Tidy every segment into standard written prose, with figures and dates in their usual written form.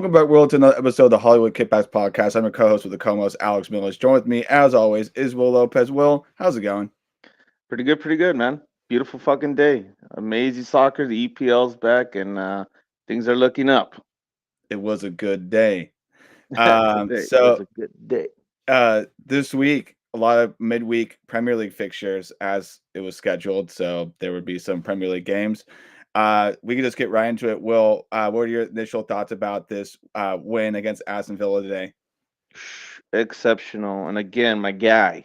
Welcome back, world, to another episode of the Hollywood Kippax podcast. I'm your co-host with the co-host, Alex Mills. Joined with me, as always, is Will Lopez. Will, how's it going? Pretty good, man. Beautiful fucking day. Amazing soccer. The EPL's back, and things are looking up. It was a good day. Today was So a good day. this week, a lot of midweek Premier League fixtures as it was scheduled. So there would be some Premier League games. We can just get right into it. Will, what are your initial thoughts about this win against Aston Villa today? Exceptional. And again, my go-to,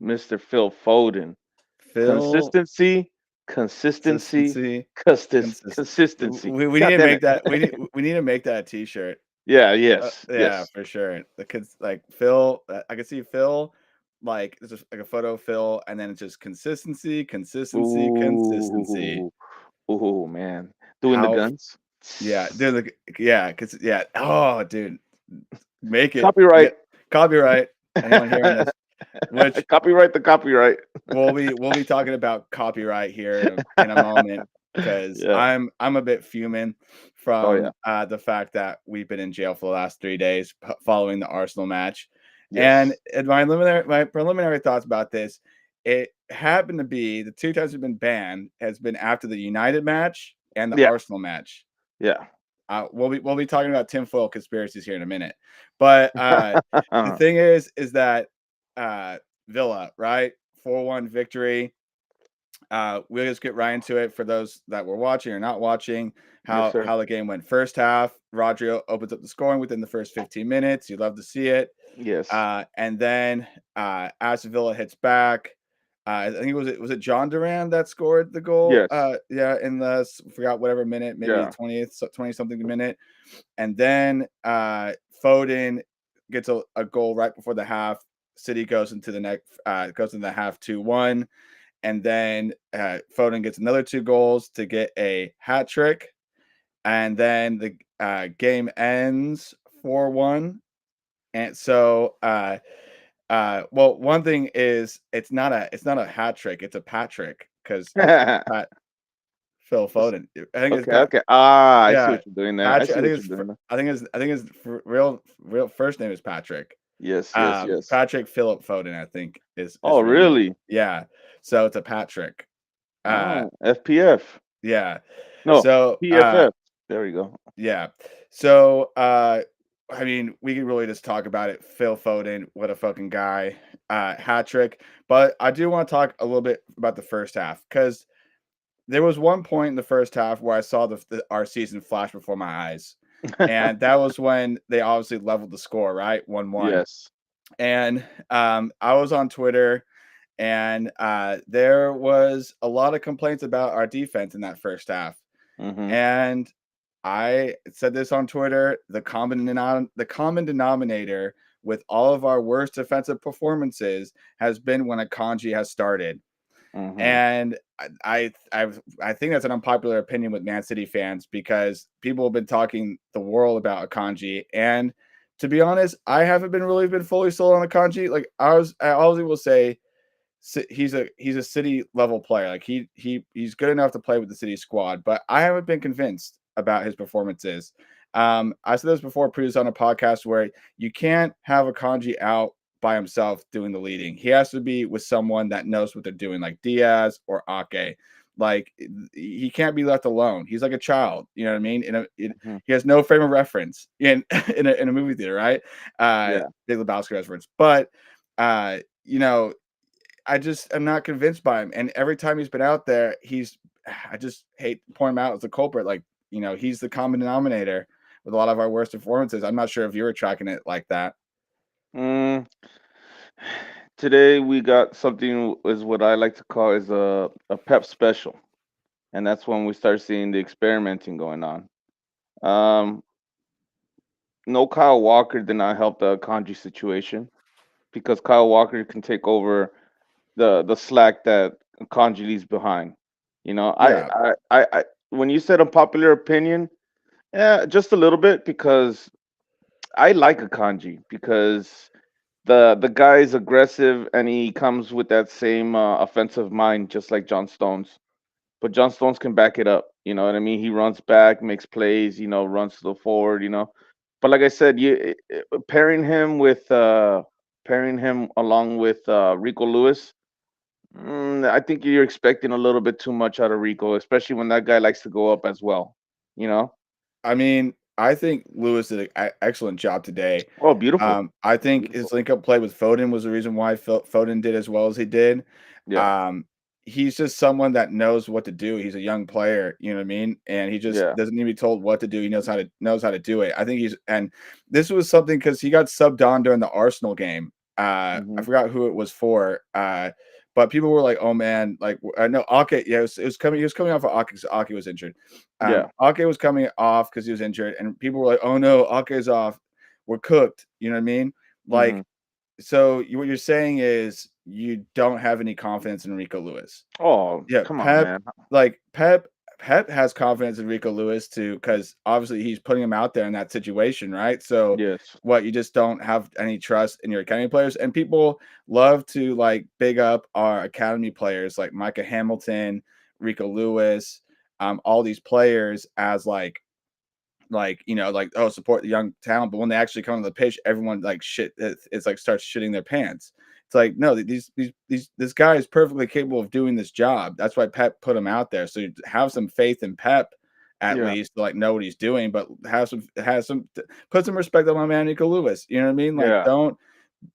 Mr. Phil Foden. Phil, Consistency, consistency, consistency, consistency. we need God to damn make it. that. We need to make that a T-shirt. Yeah, yes, Yeah, yes. for sure. The kids like Phil. I can see Phil, like it's just like a photo of Phil, and then it's just consistency, consistency, consistency. Ooh, ooh, man. Doing the How? guns. Yeah, dude. Yeah, cause yeah. Oh, dude, make it. Yeah, Copyright. copyright. Anyone hearing this? Which Copyright the copyright. we'll be talking about copyright here in a moment because Yeah. I'm a bit fuming Oh yeah. from the fact that we've been in jail for the last 3 days following the Arsenal match, and Yes. my preliminary thoughts about this. It happened to be the two times we've been banned has been after the United match and the Yeah. Arsenal match. Yeah. We'll be talking about tinfoil conspiracies here in a minute, but the thing is that uh, Villa, right, 4-1 victory. We'll just get right into it for those that were watching or not watching. Yes, How sir. how the game went. First half, Rodrigo opens up the scoring within the first 15 minutes. You love to see it, Yes. and then Aston Villa hits back. I think it was John Duran that scored the goal. Yes. Yeah, in the forgot whatever minute, maybe the Yeah. 20th, 20 something minute, and then Foden gets a goal right before the half. City goes into the next goes into the half 2-1, and then Foden gets another two goals to get a hat trick, and then the game ends 4-1. And so well, one thing is it's not a hat trick, it's a pat trick because it's Pat Phil Foden. I think it's Okay. Pat. Okay. Ah, I see Yeah, what you're doing there. I Patrick. see I think what his you're doing there. I think his real first name is Patrick. Yes. Yes. Yes. Patrick Philip Foden, I think is Oh, his real name. really? Yeah, so it's a Patrick. Uh, Oh, FPF. yeah. No, So PFF. There we go. yeah. So I mean, we could really just talk about it. Phil Foden, what a fucking guy. Hat trick. But I do want to talk a little bit about the first half because there was one point in the first half where I saw our season flash before my eyes. And that was when they obviously leveled the score, right? 1-1. Yes. And I was on Twitter, and there was a lot of complaints about our defense in that first half. Mm-hmm. And I said this on Twitter, the common denominator with all of our worst defensive performances has been when Akanji has started. Mm-hmm. And I think that's an unpopular opinion with Man City fans because people have been talking the world about Akanji, and to be honest, I haven't been fully sold on Akanji. Like I always will say, he's a City level player. Like he's good enough to play with the City squad, but I haven't been convinced about his performances. I said this before, previously on a podcast where you can't have Akanji out by himself doing the leading. He has to be with someone that knows what they're doing, like Diaz or Ake. Like he can't be left alone. He's like a child. You know what I mean? Mm-hmm. He has no frame of reference in in a movie theater, right? Yeah. Big Lebowski reference, but you know, I just am not convinced by him. And every time he's been out there, I just hate to point him out as a culprit. Like, he's the common denominator with a lot of our worst performances. I'm not sure if you were tracking it like that. Mm, today we got something is what I like to call is a pep special, and that's when we start seeing the experimenting going on. Um, no, Kyle Walker did not help the Kanji situation because Kyle Walker can take over the slack that Kanji leaves behind. You know, Yeah. when you said unpopular opinion, yeah, just a little bit because I like a Kanji because the guy is aggressive and he comes with that same offensive mind, just like John Stones. But John Stones can back it up. You know what I mean? He runs back, makes plays, runs to the forward, But like I said, pairing him along with Rico Lewis, I think you're expecting a little bit too much out of Rico, especially when that guy likes to go up as well. You know? I mean, I think Lewis did an excellent job today. Oh, beautiful, I think his beautiful. link up play with Foden was the reason why Foden did as well as he did. Yeah, Um, he's just someone that knows what to do. He's a young player, you know what I mean? And he just yeah. doesn't need to be told what to do. He knows how to do it. I think and this was something because he got subbed on during the Arsenal game. I Hmm. forgot who it was for. But people were like, "Oh man, like I know Ake, yeah, it was coming. He was coming off of Ake 'cause Ake was injured. Yeah. Ake was coming off because he was injured, and people were like, "Oh no, Ake's off. We're cooked." You know what I mean? Hmm. Like, so what you're saying is you don't have any confidence in Rico Lewis. Oh, Yeah, come on, man. Pep has confidence in Rico Lewis too, because obviously he's putting him out there in that situation, right? So Yes. what you just don't have any trust in your academy players, and people love to like big up our academy players like Micah Hamilton, Rico Lewis, all these players as like oh, support the young talent, but when they actually come to the pitch, everyone like shit it's like starts shitting their pants. It's like no, this guy is perfectly capable of doing this job. That's why Pep put him out there. So you have some faith in Pep at Yeah. least to like know what he's doing, but put some respect on my man Nico Lewis. You know what I mean? Like Yeah. don't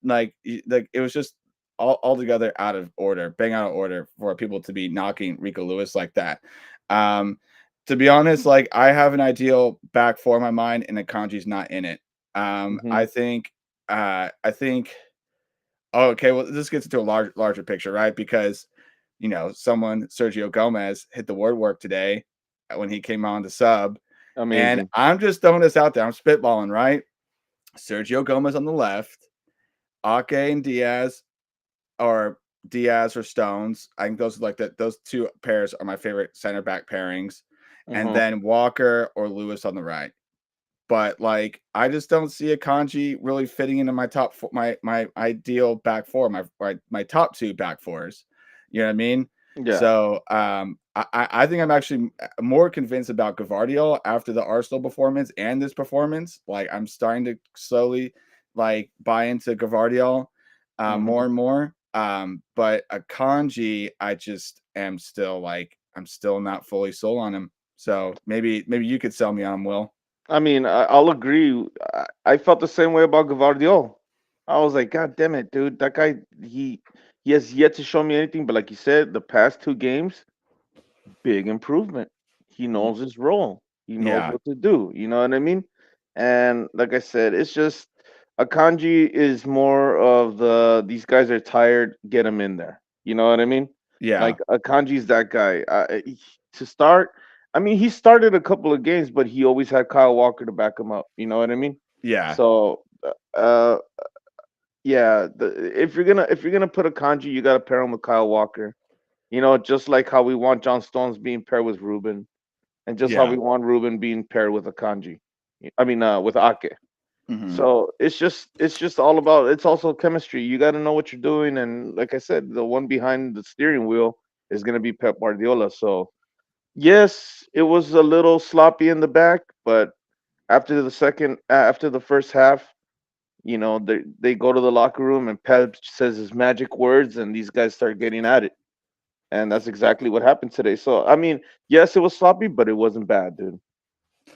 like it was just all altogether out of order, bang out of order for people to be knocking Rico Lewis like that. Um, to be honest, like I have an ideal back four in my mind, and Akanji's not in it. Hmm. I think. Oh, okay, well, this gets into a larger picture, right? Because someone Sergio Gomez hit the word work today when he came on to sub, and Amazing. I'm just throwing this out there. I'm spitballing, right? Sergio Gomez on the left, Ake and Diaz, or Diaz or Stones. I think those are like those two pairs are my favorite center back pairings. And Hmm. then Walker or Lewis on the right. But like I just don't see a Kanji really fitting into my top four, my ideal back four, my top two back fours. You know what I mean? Yeah. So I think I'm actually more convinced about Gavardiol after the Arsenal performance and this performance. Like I'm starting to slowly like buy into Gavardiol more Hmm. and more. But a Kanji, I just am still like I'm still not fully sold on him. So maybe you could sell me on him, Will. I mean, I'll agree. I felt the same way about Gavardiol. I was like, God damn it, dude. That guy, he has yet to show me anything. But like you said, the past two games, big improvement. He knows his role. He knows Yeah, what to do. You know what I mean? And like I said, it's just Akanji is more of these guys are tired, get him in there. You know what I mean? yeah, Like Akanji's that guy. To start, I mean, he started a couple of games, but he always had Kyle Walker to back him up. You know what I mean? yeah, So, uh, yeah, if you're gonna put Akanji, you got to pair him with Kyle Walker. Just like how we want John Stones being paired with Ruben, and just how yeah. we want Ruben being paired with Akanji. I mean, with Ake. Mhm. So it's just all about. It's also chemistry. You got to know what you're doing, and like I said, the one behind the steering wheel is gonna be Pep Guardiola. So yes, it was a little sloppy in the back, but after the first half, they go to the locker room and Pep says his magic words, and these guys start getting at it. And that's exactly what happened today. So I mean, yes, it was sloppy, but it wasn't bad, dude.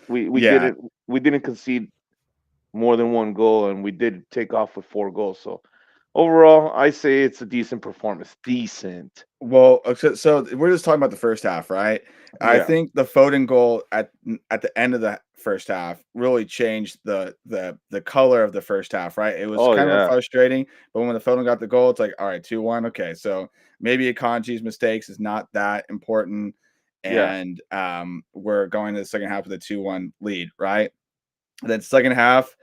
We we Yeah. didn't we didn't concede more than one goal, and we did take off with 4 goals. So overall, I say it's a decent performance. Decent. Well, so we're just talking about the first half, right? I Yeah. think the Foden goal at the end of the first half really changed the color of the first half, right? It was Oh kind of yeah. frustrating, but when the Foden got the goal, it's like, all right, 2-1. Okay, so maybe Akanji's mistakes is not that important, Yeah. and we're going to the second half with a 2-1 lead, right? Then second half,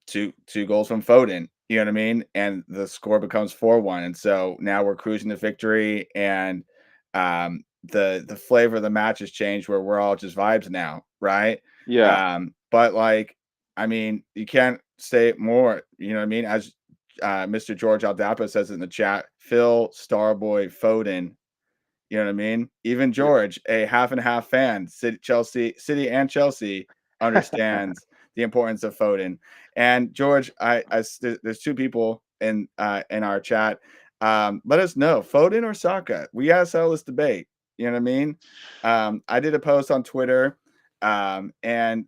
two goals from Foden. You know what I mean? And the score becomes 4-1. And so now we're cruising to victory, and the flavor of the match has changed where we're all just vibes now, right? Yeah. But like, I mean, you can't say it more, you know what I mean? As Mr. George Aldapa says in the chat, Phil Starboy Foden You know what I mean? Even Yeah. George, a half and half fan, City and Chelsea, understands the importance of Foden. And George, there's two people in our chat. Let us know, Foden or Saka. We gotta settle this debate. You know what I mean? I did a post on Twitter, and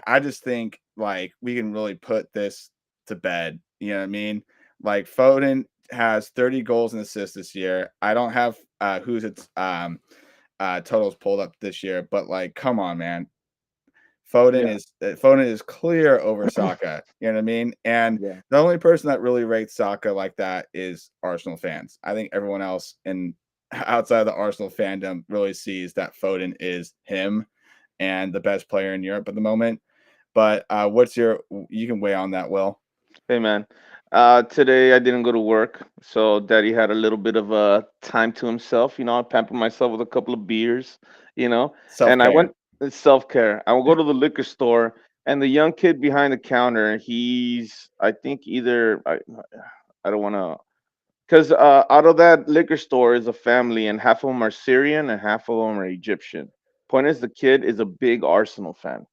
I just think like we can really put this to bed. You know what I mean? Like Foden has 30 goals and assists this year. I don't have who's its totals pulled up this year, but like, come on, man. Yeah. Foden is clear over Saka. You know what I mean? And Yeah. the only person that really rates Saka like that is Arsenal fans. I think everyone else in outside of the Arsenal fandom really sees that Foden is him and the best player in Europe at the moment. But what's your you can weigh on that, Will? Hey man, today I didn't go to work, so Daddy had a little bit of time to himself. I pampered myself with a couple of beers, Self and I care. went self care. I will go to the liquor store, and the young kid behind the counter, he's I think either I don't want to, because out of that liquor store is a family, and half of them are Syrian and half of them are Egyptian. Point is, the kid is a big Arsenal fan,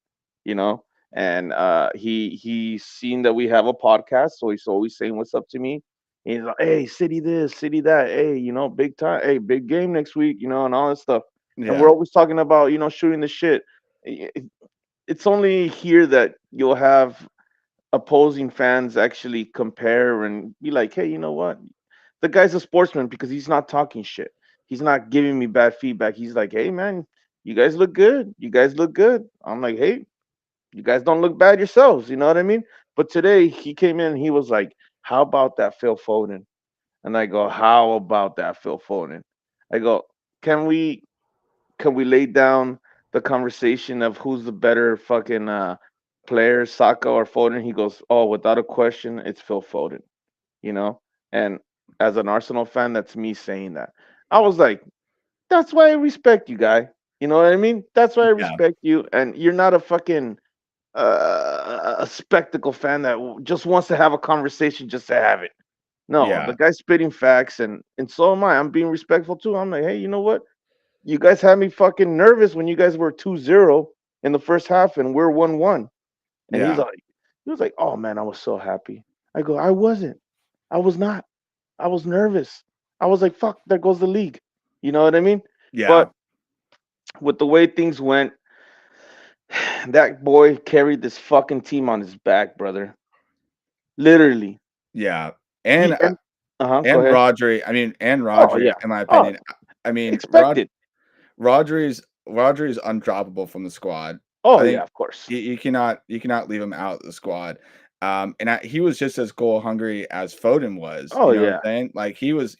you know, and he's seen that we have a podcast, so he's always saying what's up to me. He's like, "Hey, city this, city that. Hey, big time. Hey, big game next week. And all that stuff." And we're Yeah. always talking about shooting the shit. It's only here that you'll have opposing fans actually compare and be like, "Hey, you know what? The guy's a sportsman because he's not talking shit. He's not giving me bad feedback. He's like, hey, man, you guys look good. You guys look good." I'm like, hey, you guys don't look bad yourselves. You know what I mean? But today he came in and he was like, how about that Phil Foden? And I go, how about that Phil Foden? I go, can we lay down the conversation of who's the better fucking player, Saka or Foden? He goes, oh, without a question, it's Phil Foden. You know, and as an Arsenal fan, that's me saying that. I was like, that's why I respect you, guy. You know what I mean? That's why I Yeah. respect you, and you're not a fucking a spectacle fan that just wants to have a conversation just to have it. No, the Yeah. guy's spitting facts, and so am I. I'm being respectful too. I'm like, hey, you know what? You guys had me fucking nervous when you guys were 2-0 in the first half, and we're 1-1. And Yeah. he was like, oh man, I was so happy. I go, I wasn't. I was not. I was nervous. I was like, fuck, there goes the league. You know what I mean? Yeah. But with the way things went, that boy carried this fucking team on his back, brother. Literally. Yeah. He And and go and ahead. Rodri, I mean, and Oh Rodri, yeah. in my Oh, opinion, I mean, expected. Rodri's undroppable from the squad. I Oh yeah, think of course. you cannot leave him out of the squad. And he was just as goal hungry as Foden was. Oh You know what I'm yeah. saying? Like he was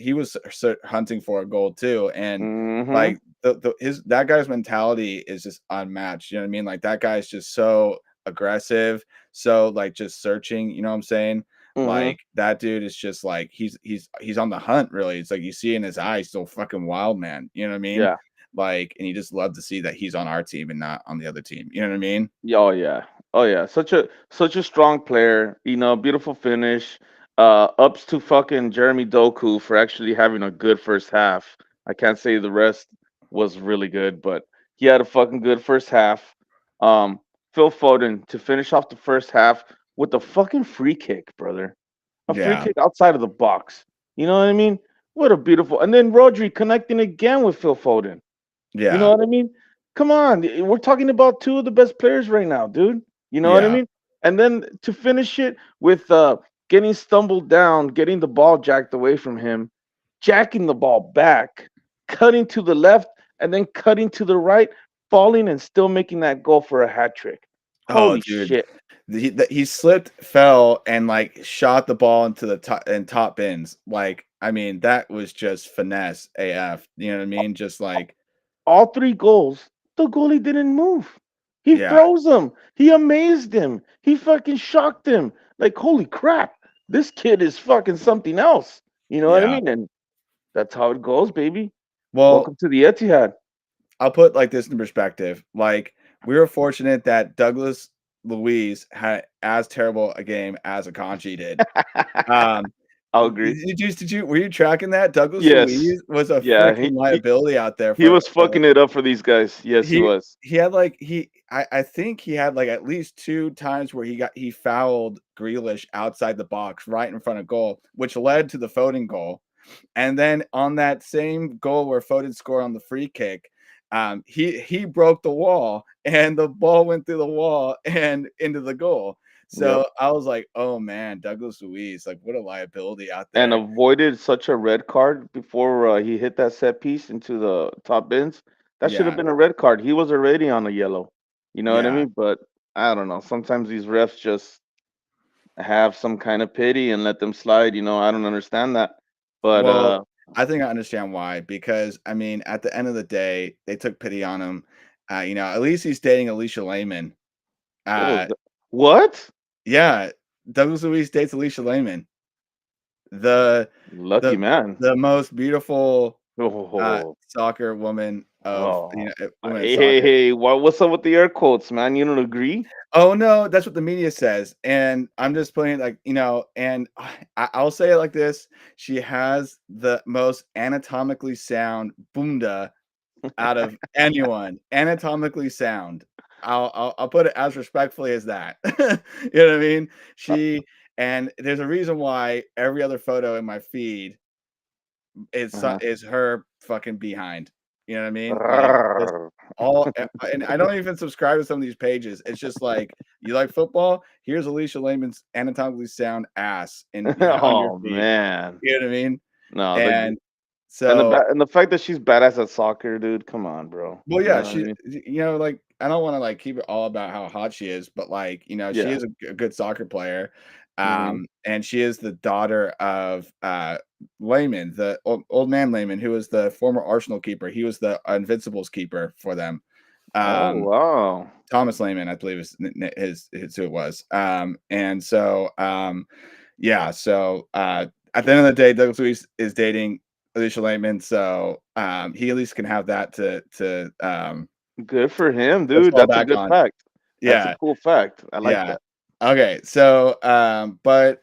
hunting for a goal too, and Mm-hmm. like the his that guy's mentality is just unmatched. You know what I mean? Like that guy's just so aggressive, so like just searching. You know what I'm saying? Mm-hmm. Like that dude is just like he's on the hunt. Really, it's like you see in his eyes, still fucking wild man. You know what I mean? Yeah. Like, and you just love to see that he's on our team and not on the other team. You know what I mean? Yeah, oh yeah. Oh yeah. Such a strong player. Beautiful finish. Ups to fucking Jeremy Doku for actually having a good first half. I can't say the rest was really good, but he had a fucking good first half. Um, Phil Foden to finish off the first half with a fucking free kick, brother. A free Yeah, kick outside of the box. You know what I mean? What a beautiful. And then Rodri connecting again with Phil Foden. You know yeah, what I mean? Come on, we're talking about two of the best players right now, dude. You know what I yeah. mean? And then to finish it with getting stumbled down, getting the ball jacked away from him, jacking the ball back, cutting to the left, and then cutting to the right, falling and still making that goal for a hat trick. Oh, Holy dude, shit. he slipped, fell, and like shot the ball into the top bins. Like, I mean, that was just finesse AF. You know what I mean? Just like, All three goals, the goalie didn't move. He yeah, froze him. He amazed him. He fucking shocked him. Like, holy crap, this kid is fucking something else. You know what I yeah. mean? And that's how it goes, baby. Well, Welcome to the Etihad. I'll put like this in perspective. Like, we were fortunate that Douglas Luiz had as terrible a game as Akanji did. Um, I'll agree. Did you were you tracking that? Douglas Yes. Luiz was a Yeah. freaking liability out there He for was fucking it up for these guys. Yes, he he was. he had like I think he had like at least 2 times where he fouled Grealish outside the box right in front of goal, which led to the Foden goal. And then on that same goal where Foden scored on the free kick, he broke the wall and the ball went through the wall and into the goal. Yep. So I was like, oh man, Douglas Luiz, like what a liability out And there. avoided such a red card before he hit that set piece into the top bins. That should have Yeah, been a red card. He was already on a yellow. You know what I yeah. mean? But I don't know. Sometimes these refs just have some kind of pity and let them slide. I don't understand that. But Well, I think I understand why, because I mean, at the end of the day, they took pity on him. At least he's dating Alicia Lehman. Uh, what? yeah, Douglas Luiz dates Alicia Lehman, the Lucky the man. the most beautiful Oh, soccer woman of oh. women in Hey, hey, soccer. hey. What's up with the air quotes, man? You don't agree? Oh no, that's what the media says, and I'm just playing like and I'll say it like this: she has the most anatomically sound bunda out of anyone, anatomically sound. I'll put it as respectfully as that. You know what I mean? Uh, And there's a reason why every other photo in my feed uh-huh. is her fucking behind. You know what I mean? Like just Grrr. and I don't even subscribe to some of these pages. It's just like you like football. Here's Alicia Lehman's anatomically sound ass in on your Oh feed. man. You know what I mean? No, And and so the fact that she's badass at soccer, dude. Come on, bro. well, You know yeah, what I mean? like I don't want to like keep it all about how hot she is, but like, she Yeah. is a good soccer player. Hmm. And she is the daughter of Lehman, the old man Lehman, who was the former Arsenal keeper. He was the Invincibles keeper for them. Oh Um, wow. Thomas Lehman, I believe is who it was. And so yeah, so at the end of the day, Douglas Luiz is dating Alicia Lehman, so he at least can have that Good for him, to dude. fall That's a back good on. fact. That's a Yeah, cool fact. I like yeah. that. Okay, so but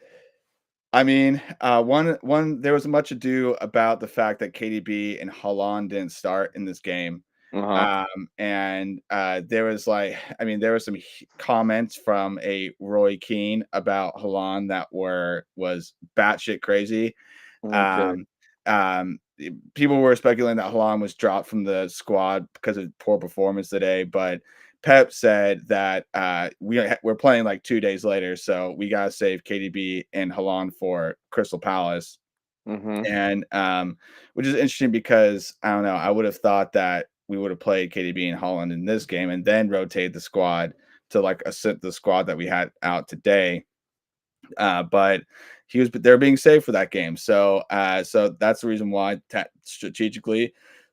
I mean, one there was much ado about the fact that KDB and Haaland didn't start in this game. Uh-huh. And there was like, I mean, there were some comments from a Roy Keane about Haaland that was batshit crazy. Okay. Um, People were speculating that Haaland was dropped from the squad because of poor performance today, but Pep said that we're playing like 2 days later, so we gotta save KDB and Haaland for Crystal Palace, Mm-hmm. and which is interesting because I don't know, I would have thought that we would have played KDB and Holland in this game and then rotate the squad to like the squad that we had out today. But they're being saved for that game. So that's the reason why strategically,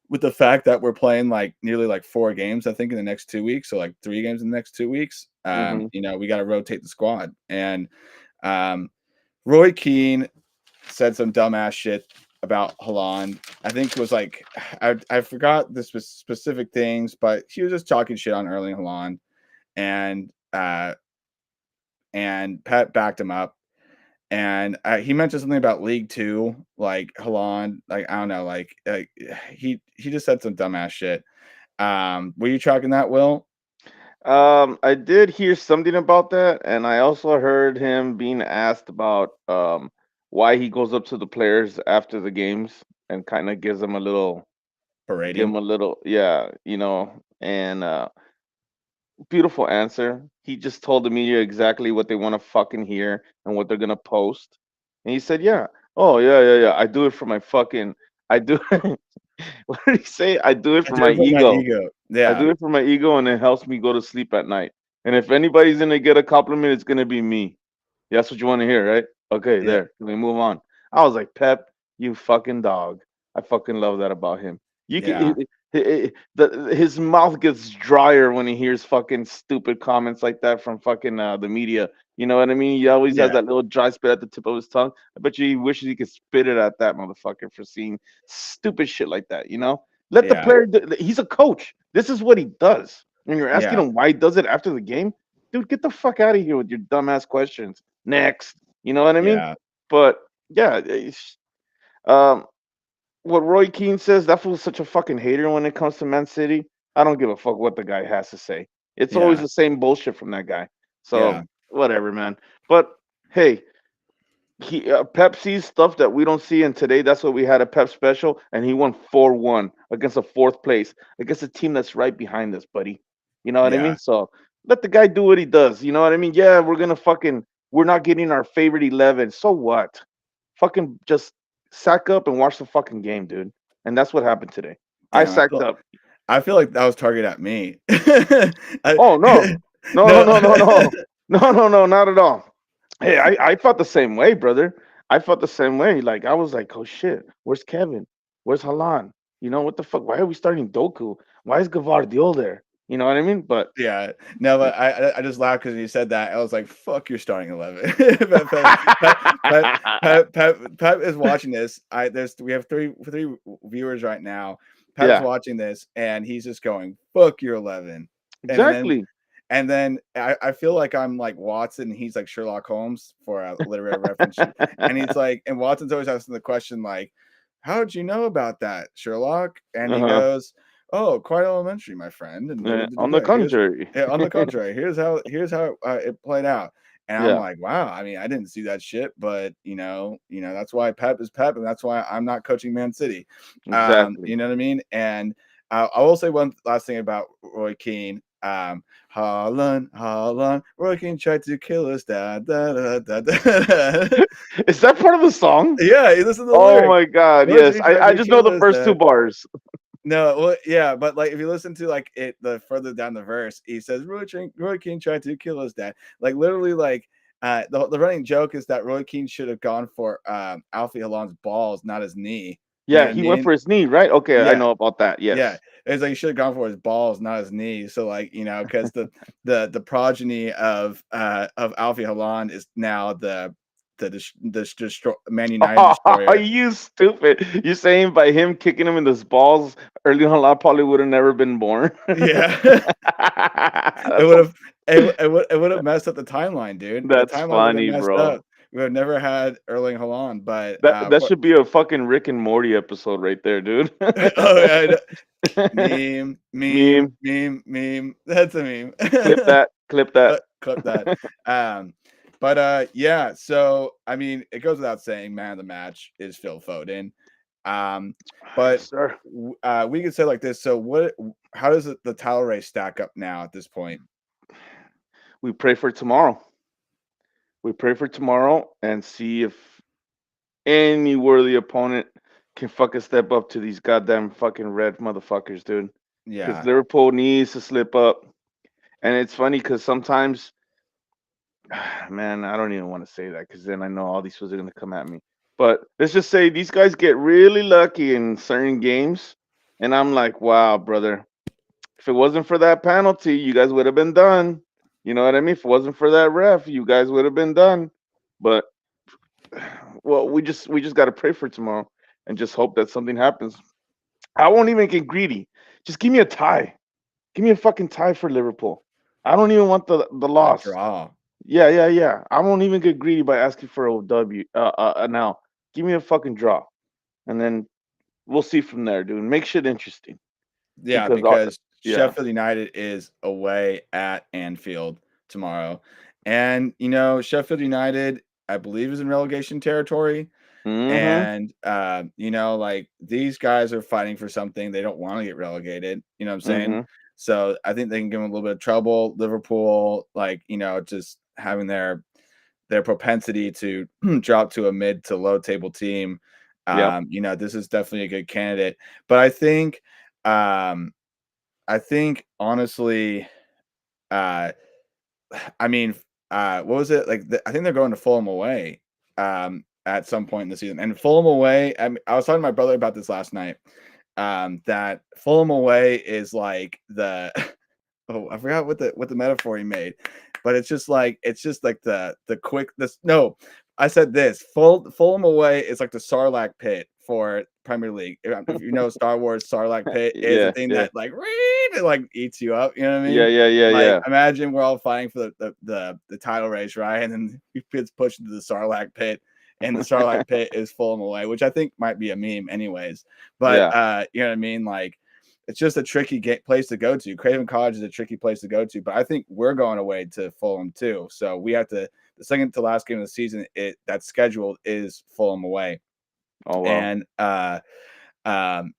with the fact that we're playing like nearly like 4 games, I think in the next 2 weeks, so like 3 games in the next 2 weeks. Mm-hmm. We got to rotate the squad. And um, Roy Keane said some dumbass shit about Haaland. I think it was like I forgot the specific things, but he was just talking shit on Erling Haaland, and Pep backed him up, and he mentioned something about League Two, like Haaland, like I don't know, he just said some dumbass shit. Were you tracking that, Will? I did hear something about that, and I also heard him being asked about why he goes up to the players after the games and kind of give Parading. them a little, yeah, and beautiful answer. He just told the media exactly what they want to fucking hear and what they're gonna post. And he said, "Yeah, oh yeah, yeah, yeah. I do it for my fucking. I do. What did he say? I do it I for do my it for my ego. ego. I Yeah, do it for my ego, and it helps me go to sleep at night. And if anybody's gonna get a compliment, it's gonna be me. That's what you want to hear, right? Okay, yeah, there. Let me move on. I was like, Pep, you fucking dog. I fucking love that about him. You can yeah, his mouth gets drier when he hears fucking stupid comments like that from fucking the media. You know what I mean? He always has yeah, that little dry spit at the tip of his tongue. I bet you he wishes he could spit it at that motherfucker for seeing stupid shit like that. Let the yeah, player. He's a coach. This is what he does. When you're asking yeah, him why he does it after the game, dude, get the fuck out of here with your dumbass questions. Next, you know what I mean? yeah, But Yeah. Um, what Roy Keane says, that fool's such a fucking hater when it comes to Man City. I don't give a fuck what the guy has to say. It's always Yeah, the same bullshit from that guy. yeah, So whatever, man. But hey, Pep sees stuff that we don't see, and today that's what we had a Pep special, and he won 4-1 against a fourth place, against a team that's right behind us, buddy. You know what I mean? yeah, So let the guy do what he does. You know what I mean? Yeah, we're not getting our favorite 11. So what? Fucking just sack up and watch the fucking game, dude. And that's what happened today. I damn. sacked up. I feel like that was targeted at me. I, Oh no, no, no, no, no, no, no, no, no, no, not at all. Hey, I felt the same way, brother. I felt the same way. Like I was like, oh shit, where's Kevin? Where's Halan? You know what the fuck? Why are we starting Doku? Why is Gavardiol there? You know what I mean? But yeah, no, but I just laughed because you said that. I was like, "Fuck, you're starting 11." Pep is watching this. We have three viewers right now. Pep's yeah, watching this, and he's just going, "Fuck, you're 11," and then exactly. I feel like I'm like Watson. He's like Sherlock Holmes for a literary reference, and he's like, and Watson's always asking the question like, "How did you know about that, Sherlock?" And he Uh-huh. goes, "Oh, quite elementary, my friend." And On the here's contrary. yeah, on the contrary, here's how it played out. And I'm Yeah, like, wow. I mean, I didn't see that shit, but that's why Pep is Pep, and that's why I'm not coaching Man City. exactly. You know what I mean? And I will say one last thing about Roy Keane. Holland, Roy Keane tried to kill us. Da, da, da, da, da. Is that part of the song? Yeah, you listen to the Oh lyric. my god, Roy yes. Keane I, tried I to just know kill the us. first two bars. No, well, yeah, but like if you listen to like the further down the verse, he says Roy Keane tried to kill his dad. Like literally, like the running joke is that Roy Keane should have gone for Alfie Alon's balls, not his knee. You know Yeah, what I he went mean? for his knee, right? Okay, I Yeah, know about that. yeah. Yes. It's like he should have gone for his balls, not his knee. So like because the progeny of Alfie Alon is now the Man United Oh, destroyer. you stupid. You're saying by him kicking him in his balls, early on, I probably would have never been born. Yeah. It that's, would have it would have messed up the timeline, dude. The that's timeline would have funny, messed bro. up. We would have never had Erling Haaland, but That what? should be a fucking Rick and Morty episode right there, dude. Oh yeah, I know. Meme, meme, Meme. meme, meme. That's a meme. Clip that. Clip that. Clip that. Um, but yeah. So I mean, it goes without saying, man of the match is Phil Foden. Um, Yes, but sir. we could say like this. So what? How does the title race stack up now at this point? We pray for tomorrow. We pray for tomorrow and see if any worthy opponent can fucking step up to these goddamn fucking red motherfuckers, dude. Because Yeah, Liverpool needs to slip up. And it's funny because sometimes, man, I don't even want to say that because then I know all these fools are going to come at me. But let's just say these guys get really lucky in certain games. And I'm like, wow, brother, if it wasn't for that penalty, you guys would have been done. You know what I mean? If it wasn't for that ref, you guys would have been done. But well, we just got to pray for tomorrow and just hope that something happens. I won't even get greedy. Just give me a tie. Give me a fucking tie for Liverpool. I don't even want the a loss. draw. Yeah, yeah, yeah. I won't even get greedy by asking for a W. Now give me a fucking draw, and then we'll see from there, dude. Make shit interesting Yeah, because because yeah. Sheffield United is away at Anfield tomorrow. And, Sheffield United, I believe, is in relegation territory. Mm-hmm. And, like these guys are fighting for something. They don't want to get relegated. You know what I'm saying? Mm-hmm. So I think they can give them a little bit of trouble. Liverpool, like, just having their propensity to drop to a mid to low table team. Yep. This is definitely a good candidate. But um, I think honestly, uh, I mean, what was it like? I think they're going to Fulham away at some point in the season, and Fulham away. I was talking to my brother about this last night. That Fulham away is like the oh, I forgot what the metaphor he made, but it's just like the quick this no, I said this Fulham away is like the Sarlacc pit for Premier League. If you know Star Wars, Sarlacc pit is a Yeah. thing Yeah. that like it like eats you up. You know what I Yeah. mean? Yeah. Yeah. Like Yeah. imagine we're all fighting for the title race, right? And then he gets pushed into the Sarlacc pit, and the Starlight Pit is Fulham away, which I think might be a meme, anyways. But Yeah. you know what I mean? Like, it's just a tricky place to go to. Craven Cottage is a tricky place to go to, but I think we're going away to Fulham too. So we have to. The second to last game of the season, that's scheduled is Fulham away, Oh well. and um,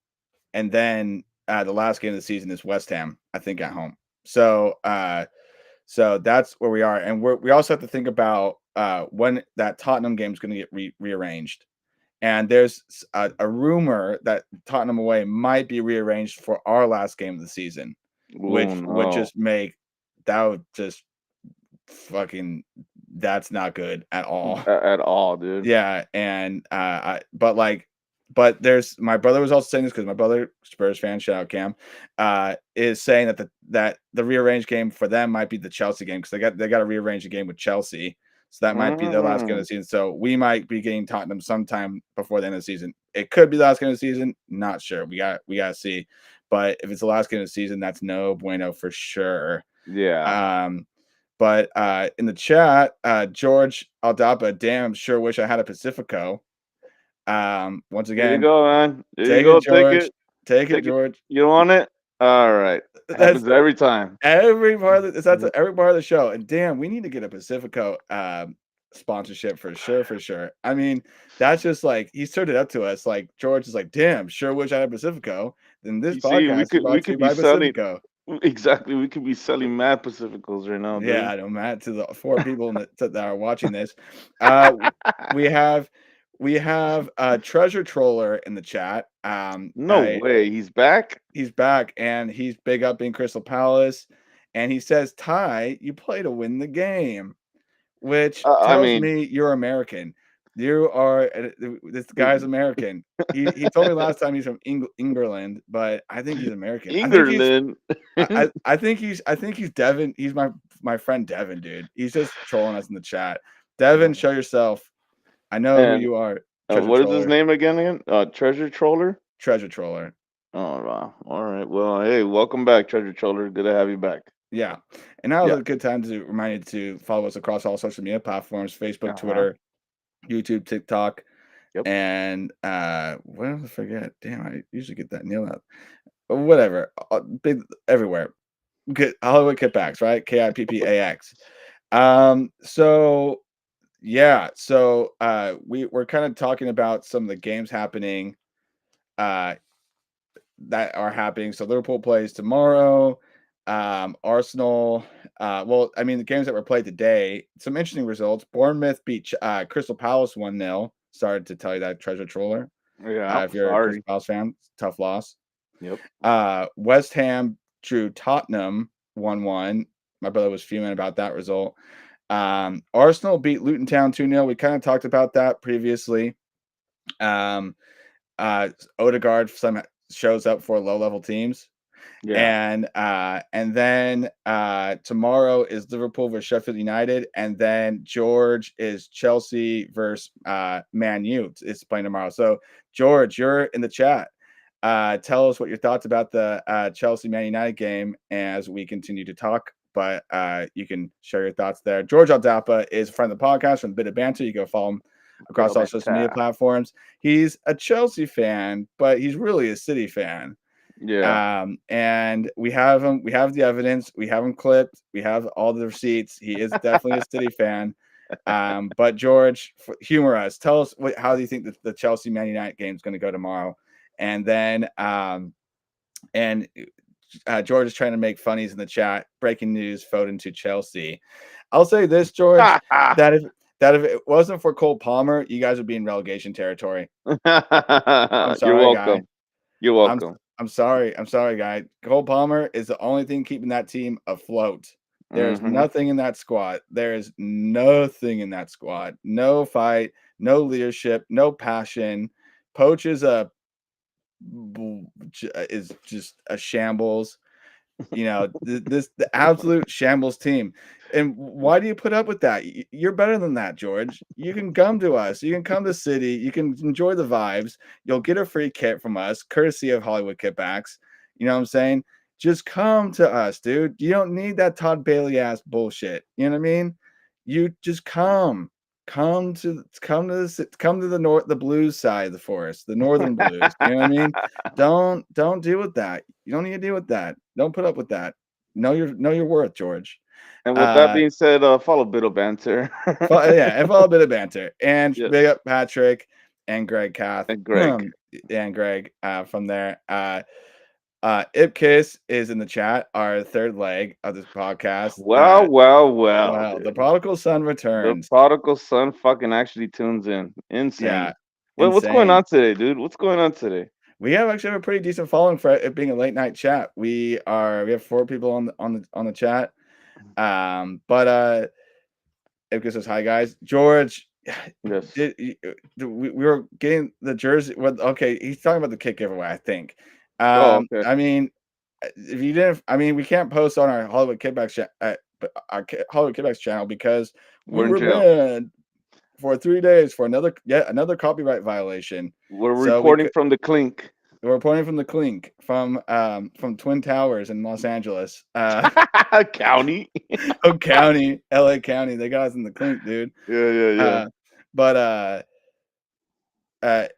and then the last game of the season is West Ham, I think, at home. So that's where we are, and we also have to think about when that Tottenham game is going to get rearranged. And there's a rumor that Tottenham away might be rearranged for our last game of the season, Oh which would no. just make that would just fucking that's not good at all. At all, dude. Yeah, and but there's my brother was also saying this because my brother Spurs fan, shout out Cam, is saying that the rearranged game for them might be the Chelsea game because they got to rearrange a game with Chelsea, so that might be their last game of Mm. the season. So we might be getting Tottenham sometime before the end of the season. It could be the last game of the season, not sure. We got to see, but if it's the last game of the season, that's no bueno for sure. Yeah. But in the chat, George Aldapa, damn, sure wish I had a Pacifico. Once There you again, go, man. There you take it, go. Take George. it. Take it, Take it. George. You want it? All right. That's Happens every time. every part of that's every part of the show. And damn, we need to get a Pacifico sponsorship for sure, for sure. I mean, that's just like he's turned it up to us. Like George is like, damn, sure wish I had Pacifico. Then this You see, podcast is we brought to you could be by selling Pacifico. exactly. We could be selling mad Pacificals right now, Yeah, dude. I know, Matt. To the four people that are watching this, uh, we have Treasure Troller in the chat. No way. He's back. He's back and he's big up in Crystal Palace, and he says, "Ty, you play to win the game," which I tells mean, me you're American. You are this guy's American. He told me last time he's from England, but I think he's American. England. I think he's Devin. He's my friend Devin, dude. He's just trolling us in the chat. Devin, show yourself. I know who And you are. Treasure what is his Troller. name again? Treasure Troller. Treasure Troller. Oh wow. All right. Well, hey, welcome back, Treasure Troller. Good to have you back. Yeah. And now is Yeah. a good time to remind you to follow us across all social media platforms: Facebook, Uh-huh. Twitter, YouTube, TikTok, Yep. and what else I forget? Damn, I usually get that nailed out. Whatever. Big everywhere. Good Hollywood Kippax, right? Kippax. So yeah, so we're kind of talking about some of the games happening uh that are happening. So Liverpool plays tomorrow. Arsenal. Well, I mean the games that were played today. Some interesting results. Bournemouth beat Crystal Palace 1-0. Started to tell you that, Treasure Troller. Yeah. If you're a Crystal Sorry. Palace fan, tough loss. Yep. West Ham drew Tottenham 1-1. My brother was fuming about that result. Arsenal beat Luton Town 2-0. We kind of talked about that previously. Odegaard shows up for low-level teams. Yeah. And then tomorrow is Liverpool versus Sheffield United, and then George is Chelsea versus Man U. It's playing tomorrow. So George, you're in the chat. Tell us what your thoughts about the Chelsea Man United game as we continue to talk. But you can share your thoughts there. George Aldapa is a friend of the podcast from Bit of Banter. You go follow him across all social media platforms. He's a Chelsea fan, but he's really a City fan. Yeah. And we have him. We have the evidence. We have him clipped. We have all the receipts. He is definitely a City fan. But George, humor us. Tell us how do you think the Chelsea Man United game is going to go tomorrow? And then George is trying to make funnies in the chat. Breaking news: Foden to Chelsea. I'll say this, George, that if it wasn't for Cole Palmer, you guys would be in relegation territory. I'm You're sorry, guy. welcome. You're welcome. I'm sorry, guy. Cole Palmer is the only thing keeping that team afloat. There's Mm-hmm. nothing in that squad. There is nothing in that squad. No fight, no leadership, no passion. Poach is just a shambles. You know, the absolute shambles team. And why do you put up with that? You're better than that, George. You can come to us. You can come to City. You can enjoy the vibes. You'll get a free kit from us, courtesy of Hollywood Kippax. You know what I'm saying? Just come to us, dude. You don't need that Todd Bailey ass bullshit. You know what I mean? You just come. come to the north, the blues side of the forest, the northern blues. You know what I mean? Don't deal with that. You don't need to deal with that. Don't put up with that. Know your worth, George. And with that Uh, being said, follow bit of banter. yeah, and follow a bit of banter. And Yes, big up Patrick and Greg Kath and Greg. and Greg from there. Ipkiss is in the chat, our third leg of this podcast. Well, well, well, Well, the dude. prodigal son The returns. prodigal son fucking actually tunes in. Yeah, Insane. What's going insane. on today, dude? What's going on today? We have actually have a pretty decent following for it being a late night chat. We have 4 people on the chat. But Ipkiss says hi guys. George, Yes. we were getting the jersey. Well, okay, he's talking about the kick giveaway, I think. Oh, okay. I mean, if you didn't, I mean, we can't post on our Hollywood Kippax channel because we We're in were jail. banned for 3 days for another copyright violation. We're So we reporting could from the clink. we're reporting from the clink from Twin Towers in Los Angeles. County. Oak County, LA County. They got us in the clink, dude. Yeah, yeah, yeah. But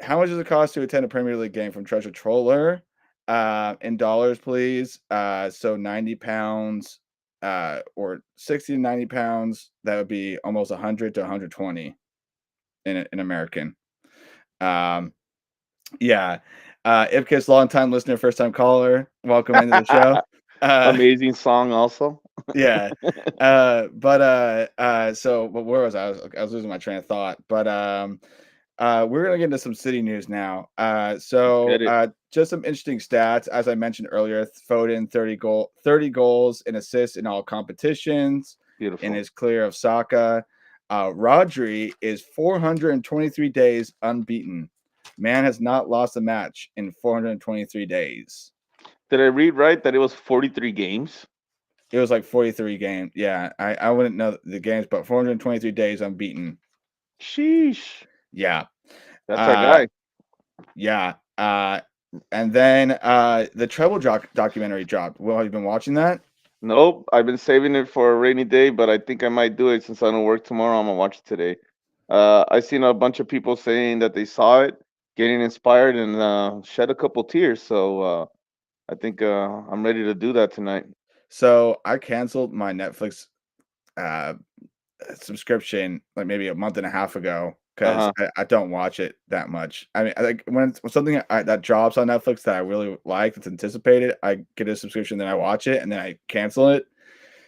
how much does it cost to attend a Premier League game from Treasure Troller? In dollars, please. So £90, or 60 to £90. That would be almost 100 to 120 in American. Yeah. Ipkiss, long time listener, first time caller. Welcome into the show. Amazing song, also. Yeah. So but where was I? I was losing my train of thought. But we're gonna get into some city news now. Let's get it. Just some interesting stats. As I mentioned earlier, Foden 30 goals and assists in all competitions and Beautiful. is clear of Saka. Rodri is 423 days unbeaten. Man has not lost a match in 423 days. Did I read right that it was 43 games? It was like 43 games. Yeah, I wouldn't know the games, but 423 days unbeaten. Sheesh. Yeah. That's our Uh guy. yeah. And then the Treble documentary dropped. Well, have you been watching that? Nope. I've been saving it for a rainy day, but I think I might do it since I don't work tomorrow. I'm gonna watch it today. I seen a bunch of people saying that they saw it, getting inspired, and shed a couple tears. So I think I'm ready to do that tonight. So I canceled my Netflix uh subscription like maybe a month and a half ago Uh because huh. I don't watch it that much. I mean, I think when something that drops on Netflix that I really like, that's anticipated, I get a subscription, then I watch it, and then I cancel it.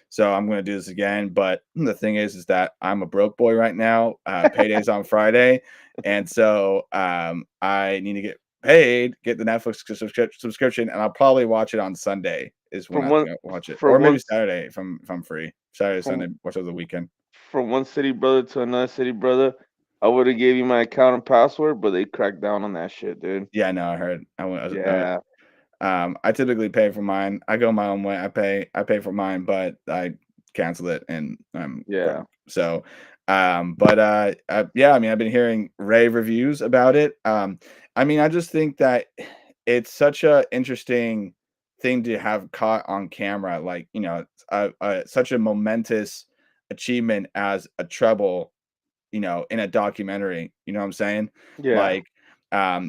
So I'm going to do this again. But the thing is that I'm a broke boy right now. Payday's on Friday, and so I need to get paid, get the Netflix subscription, and I'll probably watch it on Sunday. Is when From I one, think I'll watch it, or from one, maybe Saturday if I'm free. Saturday, from Sunday, watch over the weekend. from one city brother to another city brother. I would have gave you my account and password, but they cracked down on that shit, dude. Yeah, no, I heard. Yeah, I typically pay for mine. I go my own way. I pay for mine, but I canceled it and I'm yeah, broke. So, yeah, I mean, I've been hearing rave reviews about it. I mean, I just think that it's such a interesting thing to have caught on camera. Like, such a momentous achievement as a treble, in a documentary. You know what I'm saying? yeah, Like,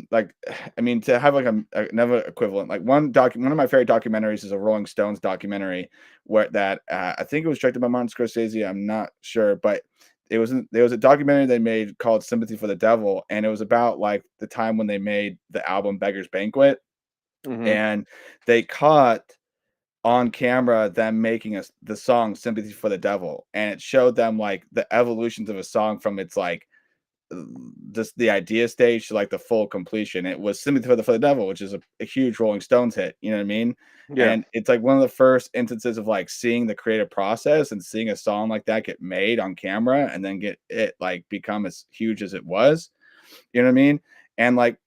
like I mean, to have like another equivalent, like one of my favorite documentaries is a Rolling Stones documentary where that I think it was directed by Martin Scorsese. I'm not sure, but there was a documentary they made called Sympathy for the Devil, and it was about like the time when they made the album Beggar's Banquet, hmm, and they caught on camera them making the song Sympathy for the Devil, and it showed them like the evolutions of a song from its like just the idea stage to like the full completion. It was Sympathy for the Devil, which is a huge Rolling Stones hit. You know what I mean? yeah, And it's like one of the first instances of like seeing the creative process and seeing a song like that get made on camera and then get it like become as huge as it was. You know what I mean? And like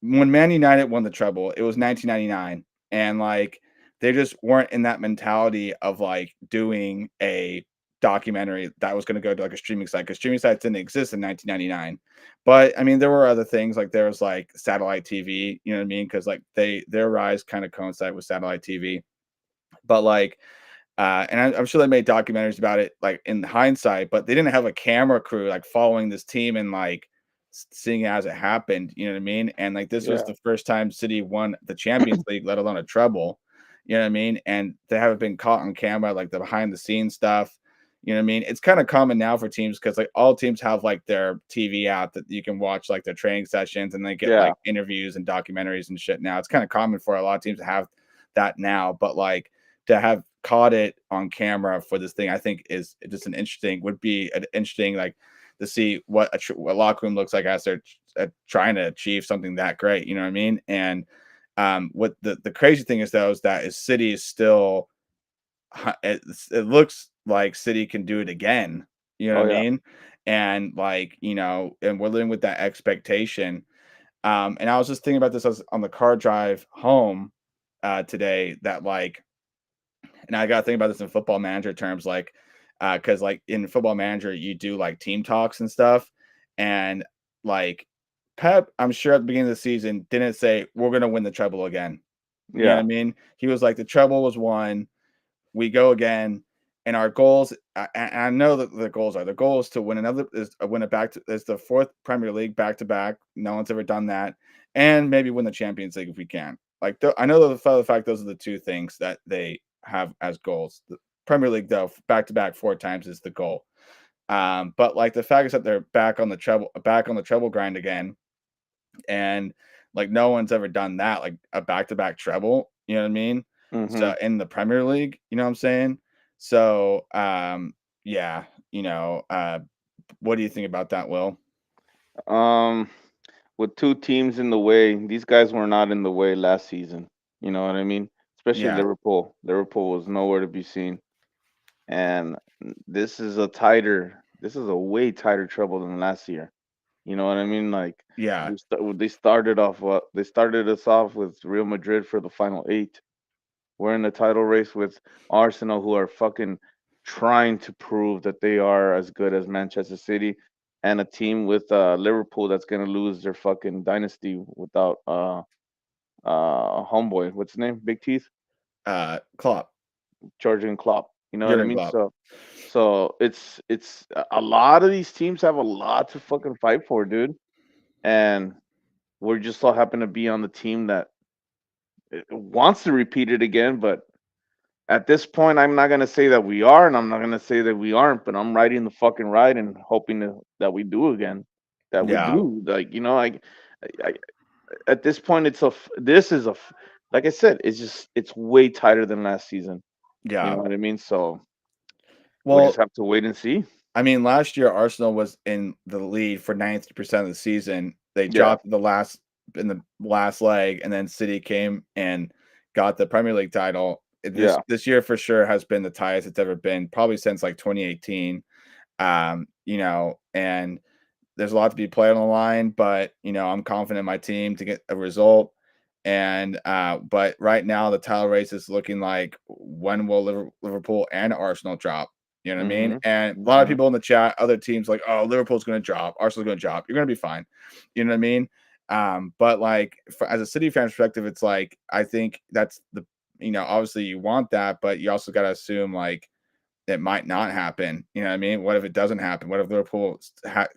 when Man United won the treble, it was 1999, and like they just weren't in that mentality of like doing a documentary that was going to go to like a streaming site because streaming sites didn't exist in 1999. But I mean, there were other things like there was like satellite TV. You know what I mean? Because like their rise kind of coincided with satellite TV. But like And I'm sure they made documentaries about it, like in hindsight, but they didn't have a camera crew like following this team and like seeing it as it happened. You know what I mean? And like this was Yeah. the first time City won the Champions League, let alone a treble. You know what I mean? And they haven't been caught on camera, like the behind the scenes stuff. You know what I mean? It's kind of common now for teams because like all teams have like their TV app that you can watch like their training sessions and they get Yeah. like interviews and documentaries and shit now. It's kind of common for a lot of teams to have that now, but like to have caught it on camera for this thing, I think is just would be an interesting like to see what what locker room looks like as they're trying to achieve something that great. You know what I mean? And what the crazy thing is though is that is City is still it looks like City can do it again. You know what Oh I yeah. mean? And like and we're living with that expectation. And I was just thinking about this on the car drive home today that like and I got to think about this in football manager terms, like, because like in football manager, you do like team talks and stuff. And like Pep, I'm sure at the beginning of the season didn't say, we're going to win the treble again. You know what I Yeah. mean? He was like, the treble was won. We go again. And our goals, I know that the goal is to win win it is the fourth Premier League back to back. No one's ever done that. And maybe win the Champions League if we can. Like, I know that the fact those are the two things that they have as goals. The Premier League, though, back to back 4 times is the goal. But like the fact is that they're back on the treble grind again, and like no one's ever done that, like a back to back treble. You know what I mean? So Mhm. in the Premier League, you know what I'm saying? So yeah, what do you think about that, Will? Um, with two teams in the way, these guys were not in the way last season. You know what I mean? Especially Yeah, Liverpool. Liverpool was nowhere to be seen, and this is a way tighter trouble than last year. You know what I mean? Like yeah, they started us off with Real Madrid for the final eight. We're in the title race with Arsenal, who are fucking trying to prove that they are as good as Manchester City, and a team with Liverpool that's gonna lose their fucking dynasty without homeboy. What's his name? Big Teeth, Klopp, Georgian Klopp. You know what I Jurgen mean? Klopp. So it's a lot of these teams have a lot to fucking fight for, dude, and we're just so happen to be on the team that wants to repeat it again, but at this point, I'm not gonna say that we are, and I'm not gonna say that we aren't, but I'm riding the fucking ride and hoping that we do again, that we Yeah, do. Like I at this point, this is like I said, it's way tighter than last season. You know yeah. what I mean? So we'll just Well, have to wait and see. I mean, last year Arsenal was in the lead for 90% of the season. They Yeah, dropped in the last leg, and then City came and got the Premier League title. yeah, This year for sure has been the tightest it's ever been, probably since like 2018. And there's a lot to be played on the line, but I'm confident in my team to get a result. And but right now the title race is looking like when will Liverpool and Arsenal drop? You know what I mean? mhm, And a lot of mhm, people in the chat, other teams like, oh, Liverpool's going to drop, Arsenal's going to drop. You're going to be fine. You know what I mean? But like as a City fan perspective, it's like I think that's obviously you want that, but you also got to assume like it might not happen. You know what I mean? What if it doesn't happen? What if Liverpool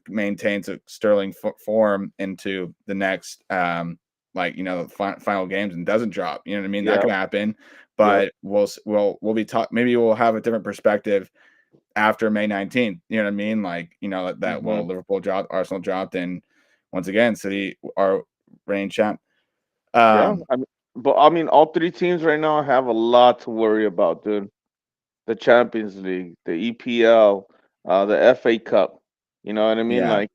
maintains a sterling form into the next, final games and doesn't drop? You know what I mean? That yeah, can happen, yep, but we'll be talk. Maybe we'll have a different perspective after May 19th. You know what I mean? Like that mhm, Liverpool dropped, Arsenal dropped, and once again, City are reigning champ. yeah. Um, I mean, all three teams right now have a lot to worry about, dude. The Champions League, the EPL, the FA Cup. You know what I mean? yeah, Like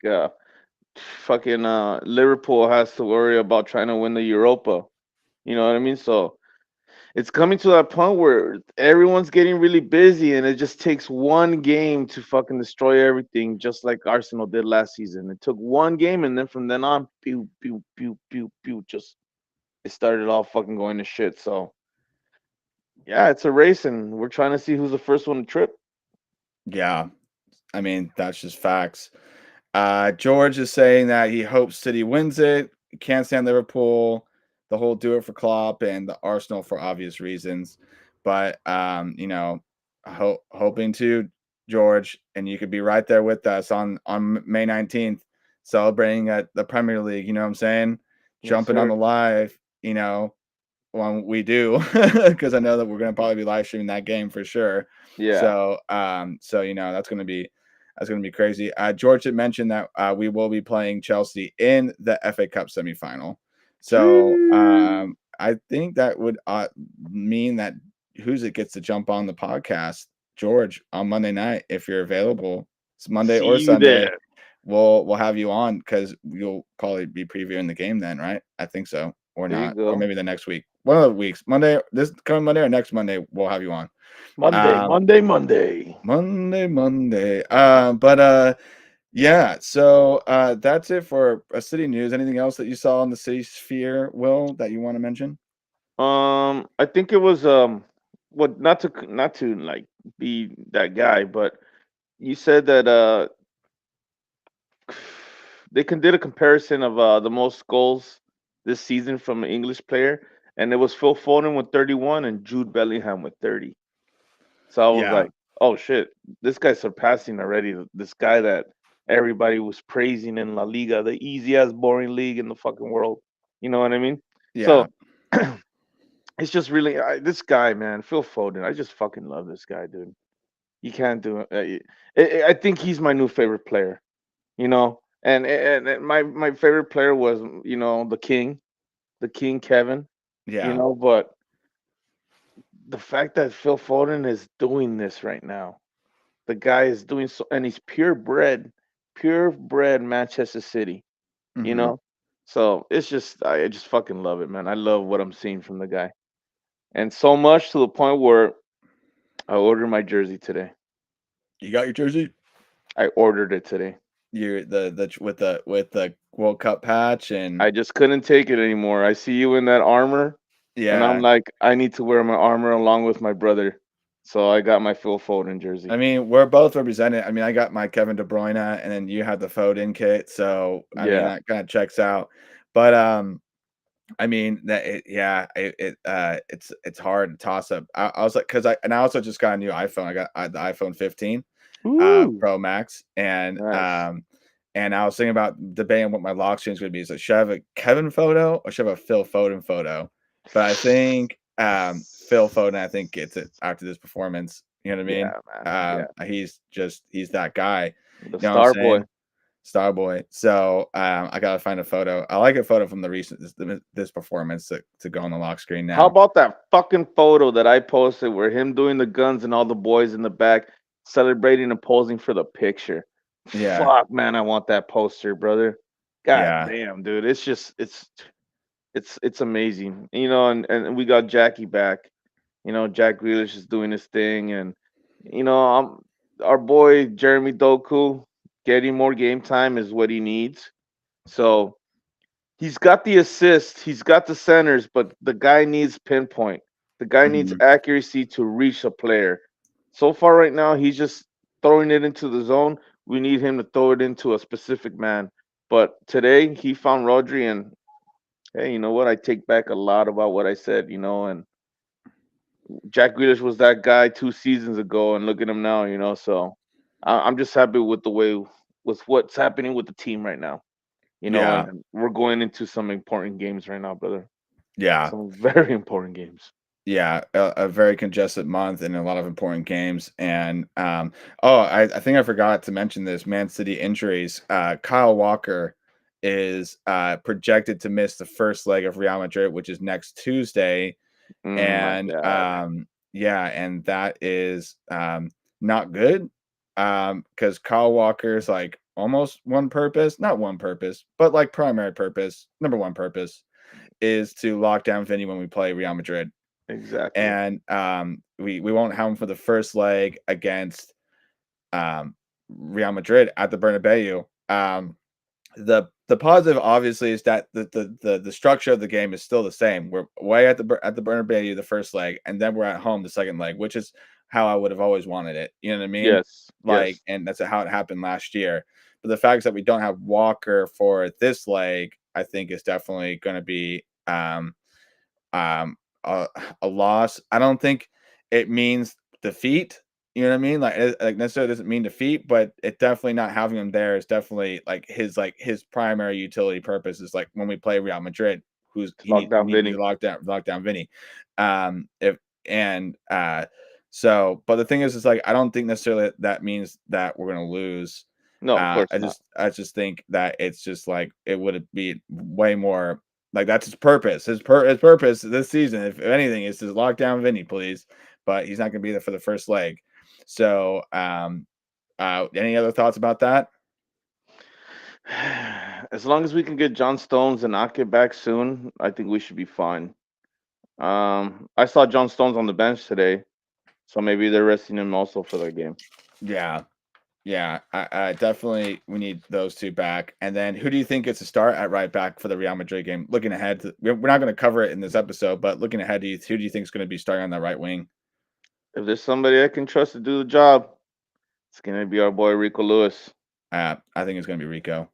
fucking Liverpool has to worry about trying to win the Europa. You know what I mean? So it's coming to that point where everyone's getting really busy and it just takes one game to fucking destroy everything, just like Arsenal did last season. It took one game and then from then on, pew, pew, pew, pew, pew, just it started all fucking going to shit. So yeah, it's a race and we're trying to see who's the first one to trip. yeah. I mean, that's just facts. George is saying that he hopes City wins it. He can't stand Liverpool. The whole do it for Klopp and the Arsenal for obvious reasons. But hoping to, George, and you could be right there with us on May 19th, celebrating at the Premier League. You know what I'm saying? Yes, Jumping on sir. the live. When we do, because I know that we're gonna probably be live streaming that game for sure. Yeah. So that's gonna be crazy. George had mentioned that we will be playing Chelsea in the FA Cup semifinal. So Choo. I think that would mean that who's it gets to jump on the podcast, George, on Monday night if you're available. It's Monday See or you Sunday. there. We'll have you on because you'll probably be previewing the game then, right? I think so, or There you not, or go. maybe the next week. One of the weeks, Monday, this coming Monday or next Monday, we'll have you on. Monday, Um, Monday, Monday. Monday. Yeah. So that's it for city news. Anything else that you saw in the city sphere, Will, that you want to mention? I think it was what not to like be that guy, but you said that they did a comparison of the most goals this season from an English player, and it was Phil Foden with 31 and Jude Bellingham with 30. So I was Yeah. like, oh shit, this guy's surpassing already this guy that everybody was praising in La Liga, the easiest, boring league in the fucking world. You know what I mean? Yeah. So it's just really this guy, man, Phil Foden. I just fucking love this guy, dude. You can't do it. I think he's my new favorite player. You know, and my favorite player was the King Kevin. You Yeah. know, but the fact that Phil Foden is doing this right now, the guy is doing so, and he's purebred Manchester City. You Hmm. know, so it's just I just fucking love it, man. I love what I'm seeing from the guy, and so much to the point where I ordered my jersey today. You got your jersey? I ordered it today. You're the with the World Cup patch and I just couldn't take it anymore. I see you in that armor, and I'm yeah. like, I need to wear my armor along with my brother. So I got my Phil Foden I jersey. mean, we're both represented. I mean, I got my Kevin De Bruyne, and then you had the Foden kit, so I mean Yeah. that kind of checks out. But I mean that it's hard to toss up. I was like, I also just got a new iPhone. I the iPhone 15 Ooh, Pro Max, nice. and I was thinking about debating what my lock screen is going to be. So should I have a Kevin photo or should I have a Phil Foden photo? But I think Phil Foden, I think, gets it after this performance. You know what I mean? Yeah, man. Yeah. He's that guy. The You know what I'm Star Boy. saying? Starboy. So I gotta find a photo. I like a photo from the recent this performance to go on the lock screen How now. about that fucking photo that I posted where him doing the guns and all the boys in the back celebrating and posing for the picture? Yeah, Fuck, man, I want that poster, brother. God yeah, damn, dude. It's just it's amazing. You know, and we got Jackie back. You know, Jack Grealish is doing his thing, and you know, our boy Jeremy Doku getting more game time is what he needs. So he's got the assist, he's got the centers, but the guy needs pinpoint. The guy needs mhm, accuracy to reach a player. So far, right now, he's just throwing it into the zone. We need him to throw it into a specific man. But today, he found Rodri, and hey, you know what? I take back a lot about what I said, you know, and Jack Grealish was that guy 2 seasons ago, and look at him now. You know, so I'm just happy with the way with what's happening with the team right now. You know, yeah, and we're going into some important games right now, brother. yeah, Some very important games. yeah. A very congested month and a lot of important games. And oh, I think I forgot to mention this. Man City injuries. Kyle Walker is projected to miss the first leg of Real Madrid, which is next Tuesday. My And God. yeah, and that is not good because Kyle Walker's like almost one purpose, not one purpose, but like primary purpose, number one purpose is to lock down Vinny when we play Real Madrid. Exactly. And we won't have him for the first leg against um, Real Madrid at the Bernabeu. The positive obviously is that the structure of the game is still the same. We're way at the Bernabeu the first leg, and then we're at home the second leg, which is how I would have always wanted it. You know what I mean? Yes. Like, Yes. and that's how it happened last year. But the fact that we don't have Walker for this leg, I think, is definitely going to be um, a loss. I don't think it means defeat. You know what I mean? Like necessarily doesn't mean defeat, but it definitely not having him there is definitely like his primary utility purpose is like when we play Real Madrid, who's To lock we down need to Vinny. lock down Vinny. If and so, but the thing is like I don't think necessarily that means that we're gonna lose. No, of course not. I just think that it's just like it would be way more like that's his purpose. His purpose this season, if anything, is to lock down Vinny, please. But he's not going to be there for the first leg. So, any other thoughts about that? As long as we can get John Stones and Ake back soon, I think we should be fine. I saw John Stones on the bench today, so maybe they're resting him also for that game. Yeah, yeah, I definitely we need those two back. And then who do you think gets a start at right back for the Real Madrid game? Looking ahead, we're not going to cover it in this episode, but looking ahead, who do you think is going to be starting on that right wing? If there's somebody I can trust to do the job, it's gonna be our boy Rico Lewis. I think it's going to be Rico.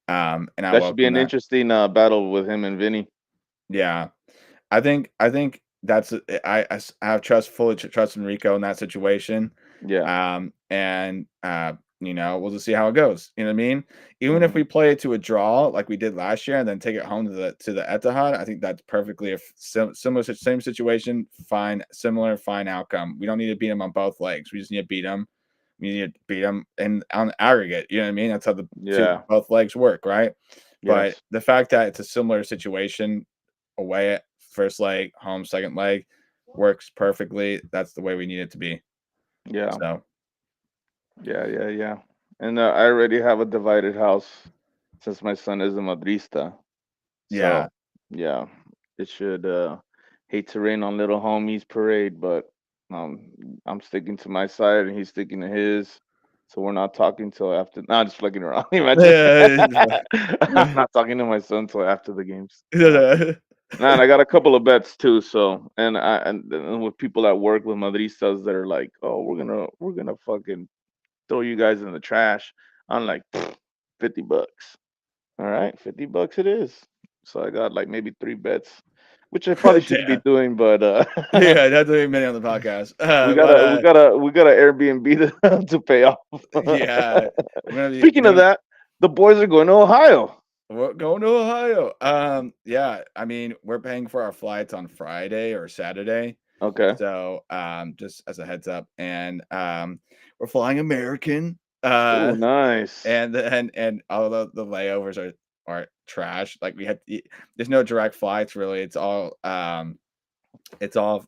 And I That should be welcome an that. interesting battle with him and Vinny. Yeah, I think that's I have fully trust in Rico in that situation. Yeah. And we'll just see how it goes. You know what I mean? Even if Hmm. we play it to a draw like we did last year and then take it home to the Etihad, I think that's perfectly a similar same situation, fine outcome. We don't need to beat them on both legs. We just need to beat them. We need to beat them and on aggregate. You know what I mean? That's how the Yeah. both legs work, right? But Yes. the fact that it's a similar situation away at first leg, home second leg works perfectly. That's the way we need it to be. Yeah. So Yeah. Yeah. Yeah. And I already have a divided house since my son is a Madrista. yeah. So yeah, it should hate to rain on little homies parade, but um I'm sticking to my side and he's sticking to his. So we're not talking till after. Nah, just fucking around. Imagine. I'm not talking to my son till after the games. Nah, and I got a couple of bets too. So and with people that work with Madristas that are like, oh, we're gonna fucking throw you guys in the trash. I'm like, $50. All right, $50 it is. So I got like maybe three bets, which I probably shouldn't be Damn. doing, but Yeah, that's what we've been on the podcast. we But gotta we gotta we gotta Airbnb to pay off. yeah, Speaking we're of gonna that, the boys are going to Ohio. we're going to Ohio. Yeah, I mean, we're paying for our flights on Friday or Saturday. Okay. So, just as a heads up, and we're flying American. Oh, nice. And all the layovers are trash. Like there's no direct flights really. It's all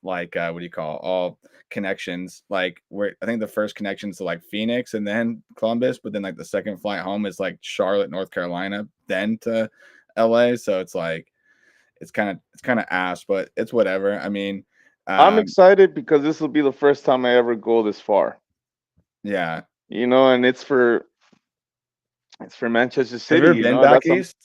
like what do you call all connections? Like where I think the first connections to like Phoenix and then Columbus, but then like the second flight home is like Charlotte, North Carolina, then to LA. So it's like it's kind of ass, but it's whatever. I mean, I'm um, excited because this will be the first time I ever go this far. yeah. And it's for Manchester Have you City. ever been back That's some east?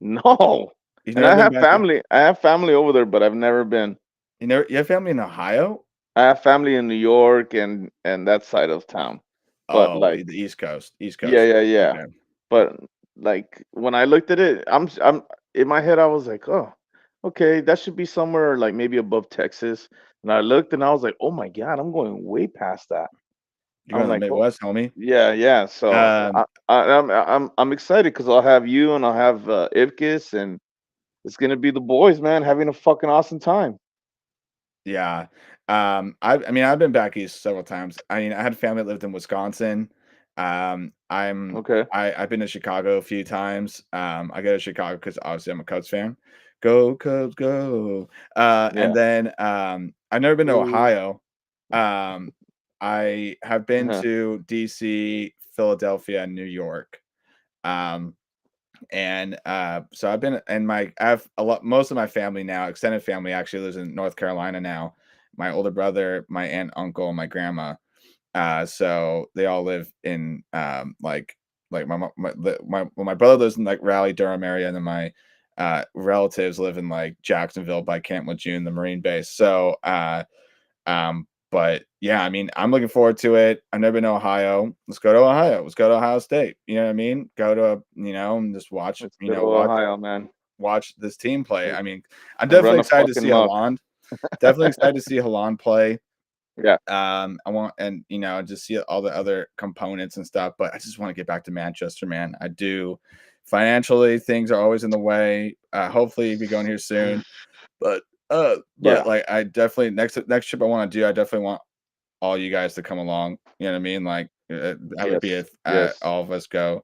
no. You've And never I been have back east? family. I have family over there, but I've never been. You have family in Ohio? I have family in New York and that side of town. But Oh, like, the East Coast. East yeah, Coast. yeah, yeah. Okay. But like when I looked at it, I'm in my head I was like, "Oh, okay, that should be somewhere like maybe above Texas." And I looked and I was like, "Oh my God, I'm going way past that." You're I'm going to the like, "Oh, Midwest, homie. yeah, yeah." So Um, I'm excited because I'll have you and I'll have Ivkis and it's gonna be the boys, man, having a fucking awesome time. yeah. I mean, I've been back east several times. I mean, I had family that lived in Wisconsin. Okay. I've been to Chicago a few times. I go to Chicago because obviously I'm a Cubs fan. Go Cubs, go! And Yeah. then I've never been to Ooh. Ohio. Um, I have been Uh-huh. to DC, Philadelphia, and New York. Um, and so I've been and I have a lot most of my family now, extended family actually lives in North Carolina now. My older brother, my aunt, uncle, and my grandma. So they all live in like my brother lives in like Raleigh, Durham area, and then my relatives live in like Jacksonville by Camp Lejeune, the Marine base. So but yeah, I mean, I'm looking forward to it. I've never been to Ohio. Let's go to Ohio. Let's go to Ohio State. You know what I mean? Go to, and just watch, Let's go to Ohio, man. watch this team play. And I mean, I'm and run definitely a excited to fucking see muck. Haaland. Definitely excited to see Haaland play. Yeah. I want, and just see all the other components and stuff. But I just want to get back to Manchester, man. I do. Financially, things are always in the way. Hopefully, be going here soon. But Yeah. like I definitely next trip I want to do. I definitely want all you guys to come along. You know what I mean? Like that would be Yes. if Yes. all of us go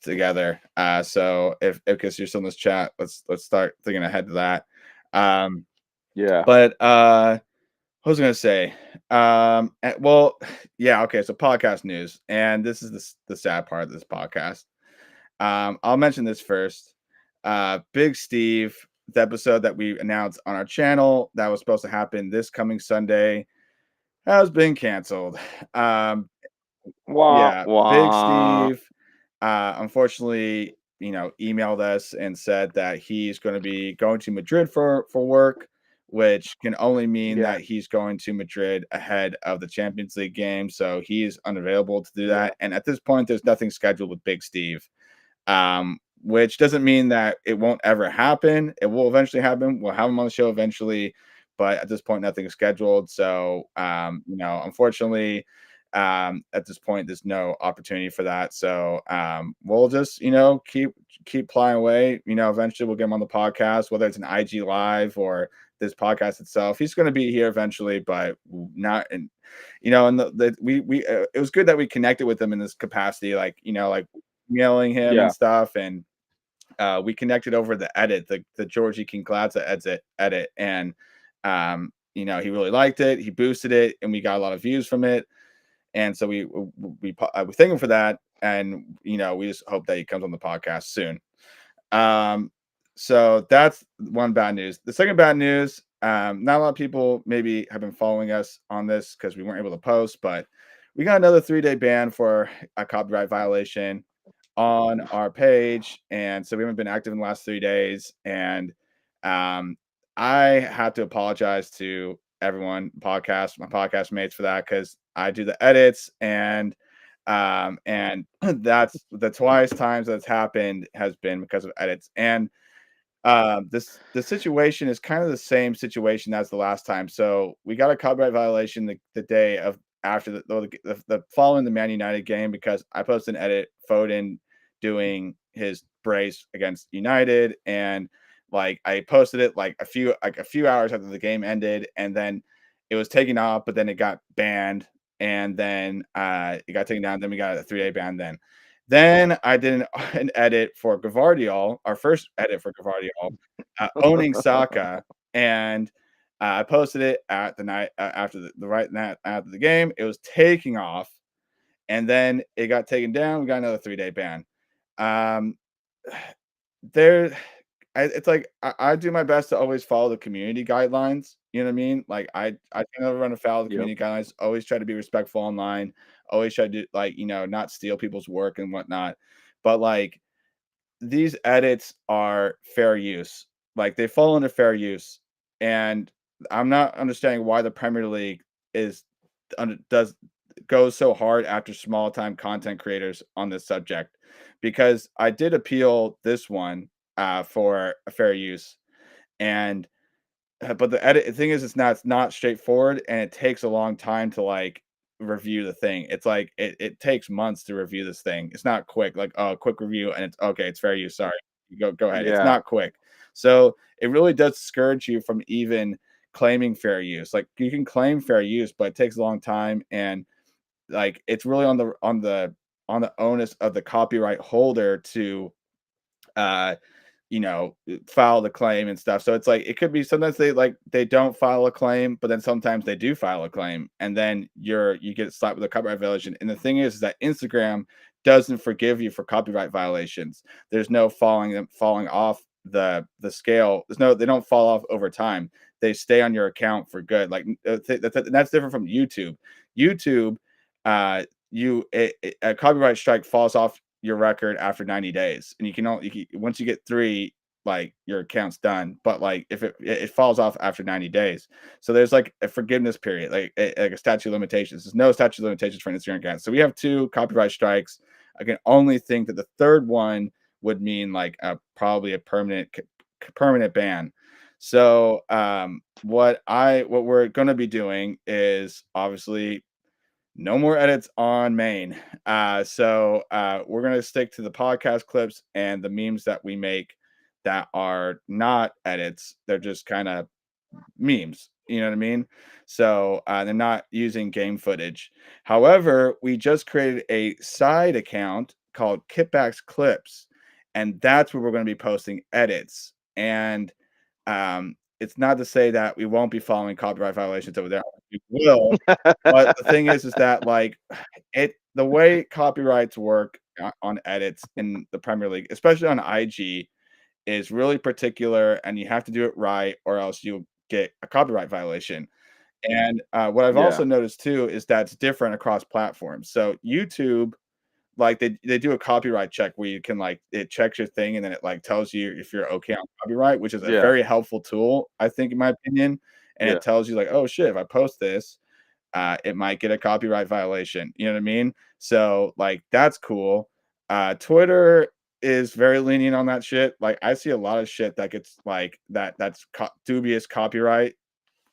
together. So if because you're still in this chat, let's start thinking ahead to that. Um, Yeah. but what was I gonna say? Well, yeah, okay. So podcast news, and this is the sad part of this podcast. I'll mention this first. Big Steve, the episode that we announced on our channel that was supposed to happen this coming Sunday has been canceled. Um, Wah yeah, Big wah. Steve, unfortunately, emailed us and said that he's going to be going to Madrid for work, which can only mean Yeah. that he's going to Madrid ahead of the Champions League game. So he's unavailable to do Yeah. that. And at this point, there's nothing scheduled with Big Steve, which doesn't mean that it won't ever happen. It will eventually happen. We'll have him on the show eventually, but at this point, nothing is scheduled. So, unfortunately, at this point, there's no opportunity for that. So, we'll just, keep plying away. Eventually, we'll get him on the podcast, whether it's an IG live or this podcast itself. He's going to be here eventually, but not in, and it was good that we connected with him in this capacity, like emailing him and Yeah. stuff, and we connected over the edit, the Georgie King Gladza edit, and he really liked it. He boosted it, and we got a lot of views from it, and so we thank him for that, and we just hope that he comes on the podcast soon. Um, so that's one bad news. The second bad news, not a lot of people maybe have been following us on this because we weren't able to post, but we got another 3-day ban for a copyright violation on our page, and so we haven't been active in the last 3 days. And um, I had to apologize to everyone, my podcast mates, for that because I do the edits, and that's the twice times that's happened has been because of edits. And the situation is kind of the same situation as the last time. So we got a copyright violation the day of after the following the Man United game because I posted an edit Foden doing his brace against United, and like I posted it like a few hours after the game ended, and then it was taken off, but then it got banned, and then it got taken down. Then we got a 3-day ban. Then I did an edit for Gavardiol, our first edit for Gavardiol, owning Saka, and I posted it at the night after the right night after the game. It was taking off, and then it got taken down. We got another 3-day ban. Um, there, it's like I do my best to always follow the community guidelines. You know what I mean? Like I never run afoul of the Yep. community guidelines. Always try to be respectful online. Always try to do, like, not steal people's work and whatnot. But like these edits are fair use. Like they fall under fair use, and I'm not understanding why the Premier League is does goes so hard after small time content creators on this subject, because I did appeal this one for a fair use, and but the thing is, it's not straightforward, and it takes a long time to like review the thing. It's like it takes months to review this thing. It's not quick, like, oh, quick review and it's okay, it's fair use. Sorry. Go ahead. It's Yeah. not quick. So it really does discourage you from even claiming fair use. Like you can claim fair use, but it takes a long time, and like it's really on the onus of the copyright holder to uh file the claim and stuff. So it's like it could be sometimes they don't file a claim, but then sometimes they do file a claim, and then you get slapped with a copyright violation. And the thing is that Instagram doesn't forgive you for copyright violations. There's no falling off the scale. They don't fall off over time. They stay on your account for good. Like that's different from YouTube. YouTube, a copyright strike falls off your record after 90 days, and once you get 3, like your account's done. But like if it falls off after 90 days, so there's like a forgiveness period, like a statute of limitations. There's no statute of limitations for an Instagram account. So we have 2 copyright strikes. I can only think that the third one would mean like probably a permanent ban. So what we're going to be doing is obviously no more edits on main. We're gonna stick to the podcast clips and the memes that we make that are not edits. They're just kind of memes. You know what I mean? They're not using game footage. However, we just created a side account called Kippax Clips, and that's where we're going to be posting edits. And it's not to say that we won't be following copyright violations over there. We will, but the thing is that like the way copyrights work on edits in the Premier League, especially on IG, is really particular, and you have to do it right, or else you get a copyright violation. And what I've Yeah. also noticed too is that's different across platforms. So YouTube, like they do a copyright check where you can like it checks your thing and then it like tells you if you're okay on copyright, which is a Yeah. very helpful tool, I think, in my opinion. And Yeah. it tells you like, oh shit, if I post this, it might get a copyright violation. You know what I mean? So like that's cool. Twitter is very lenient on that shit. Like I see a lot of shit that gets like that's dubious copyright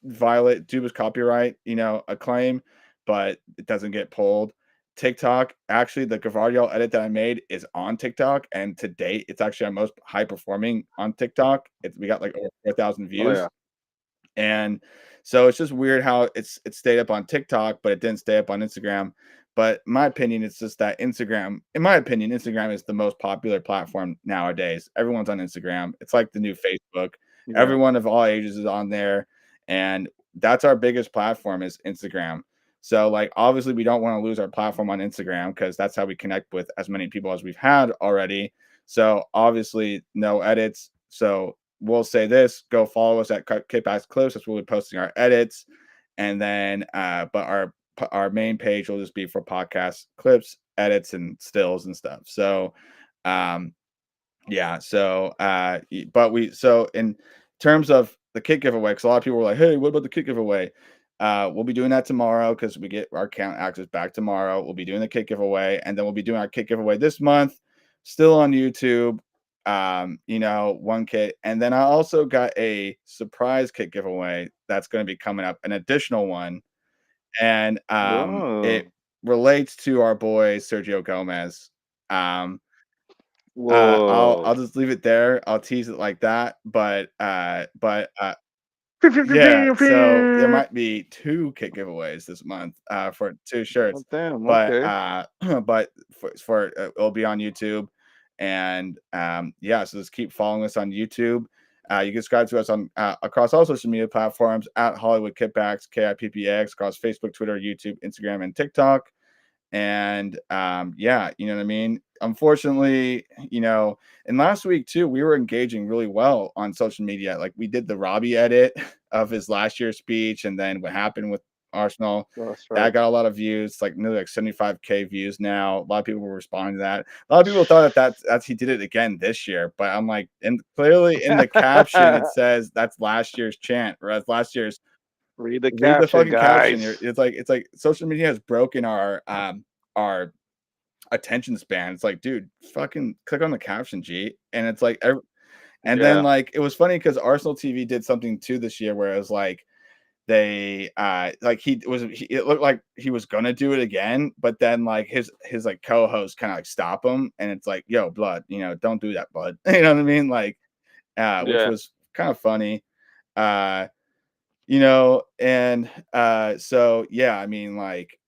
dubious copyright, a claim, but it doesn't get pulled. TikTok, actually, the Gavardiol edit that I made is on TikTok, and to date, it's actually our most high performing on TikTok. We got like over 4,000 Oh yeah. views. And so it's just weird how it stayed up on TikTok, but it didn't stay up on Instagram. But in my opinion, it's just that Instagram is the most popular platform nowadays. Everyone's on Instagram. It's like the new Facebook. Yeah. Everyone of all ages is on there. And that's our biggest platform is Instagram. So like obviously we don't want to lose our platform on Instagram because that's how we connect with as many people as we've had already. So obviously no edits. So we'll say this: go follow us at Kippax Clips. That's where we're posting our edits, and then but our main page will just be for podcast clips, edits, and stills and stuff. So, um, yeah. So in terms of the kit giveaway, because a lot of people were like, "Hey, what about the kit giveaway?" We'll be doing that tomorrow because we get our account access back tomorrow. We'll be doing the kit giveaway, and then we'll be doing our kit giveaway this month, still on YouTube. One kit, and then I also got a surprise kit giveaway that's going to be coming up, an additional one, and it Oh. relates to our boy Sergio Gomez. Um, I'll Whoa. just leave it there. I'll tease it like that, yeah, so there might be 2 kit giveaways this month, for 2 Oh shirts, damn. but, Okay. but it'll be on YouTube, and, yeah, so just keep following us on YouTube. You can subscribe to us on, across all social media platforms at Hollywood Kippax, KIPPX, across Facebook, Twitter, YouTube, Instagram, and TikTok. And yeah, you know what I mean? Unfortunately, and last week too, we were engaging really well on social media. Like we did the Robbie edit of his last year's speech, and then what happened with Arsenal. That's That right. got a lot of views, like nearly like 75K views now. A lot of people were responding to that. A lot of people thought that that's he did it again this year, but I'm like, and clearly in the caption it says that's last year's chant, or that's last year's. Read the Read the caption, fucking caption. guys. It's like social media has broken our attention span. It's like, dude, fucking click on the caption, G. And it's like, and then Yeah. like it was funny because Arsenal TV did something too this year where it was like they like it looked like he was gonna do it again, but then like his like co-host kind of like stop him, and it's like, yo, blood, don't do that, bud. You know what I mean? Like, which Yeah. was kind of funny. Uh, and so yeah, I mean, like,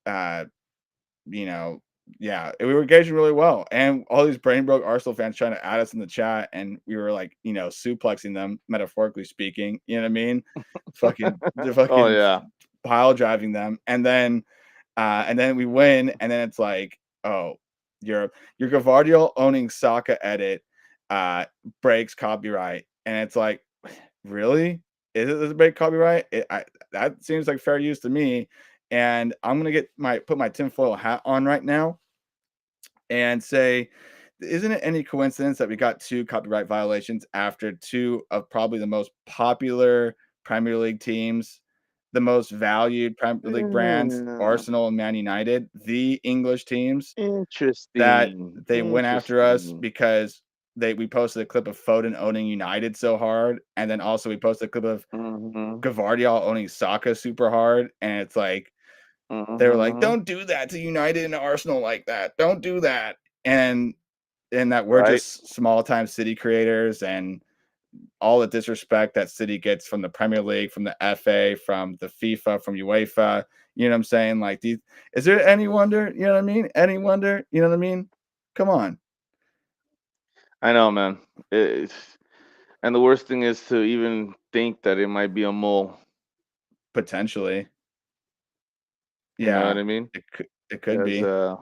you know, yeah, we were engaging really well, and all these brain broke Arsenal fans trying to add us in the chat, and we were like, suplexing them, metaphorically speaking. You know what I mean? The Oh fucking yeah. pile driving them, and then we win, and then it's like, oh, your Gavardiol owning Saka edit uh breaks copyright, and it's like, really? Is it a break copyright? That seems like fair use to me. And I'm gonna put my tinfoil hat on right now and say, isn't it any coincidence that we got 2 copyright violations after 2 of probably the most popular Premier League teams, the most valued Premier League brands, Mm, Arsenal and Man United, the English teams, that interesting. they went after us Interesting. because we posted a clip of Foden owning United so hard, and then also we posted a clip of Mhm. Gavardiol owning Saka super hard, and it's like they were like, Mhm. "Don't do that to United and Arsenal like that. Don't do that." And that we're Right. just small time City creators, and all the disrespect that City gets from the Premier League, from the FA, from the FIFA, from UEFA. You know what I'm saying? Like, these, is there any wonder? You know what I mean? Any wonder? You know what I mean? Come on, I know, man. It's and the worst thing is to even think that it might be a mole. potentially. You know what Yeah, I mean? it could There's be. a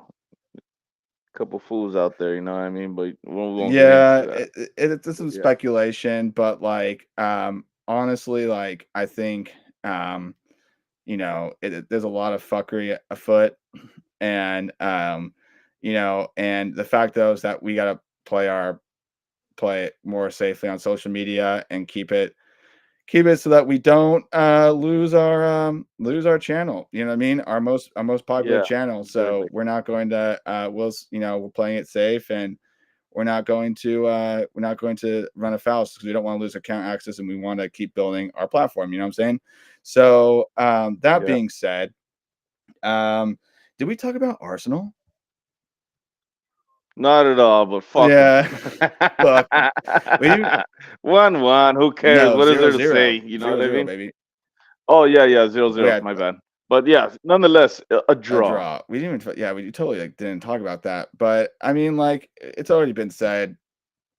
couple fools out there. You know what I mean? But we won't get into Yeah, that. it's But some yeah. speculation, but like, honestly, like, I think, there's a lot of fuckery afoot, and and the fact though is that we gotta play it more safely on social media and keep it so that we don't lose our channel. You know what I mean? Our most popular Yeah. channel. Exactly. So we're not going to we're playing it safe, and we're not going to run afoul because we don't want to lose account access, and we want to keep building our platform. You know what I'm saying? So that Yeah. being said, um, did we talk about Arsenal? Not at all. But fuck them. Yeah, fuck 'em. We didn't 1-1. Who cares? no What is zero there to say? zero You know zero what I zero mean? baby. Oh yeah, yeah. 0-0. Yeah, My bad. But yeah, nonetheless, a a draw. draw. We didn't even yeah, we totally, like, didn't talk about that, but, I mean, like, it's already been said,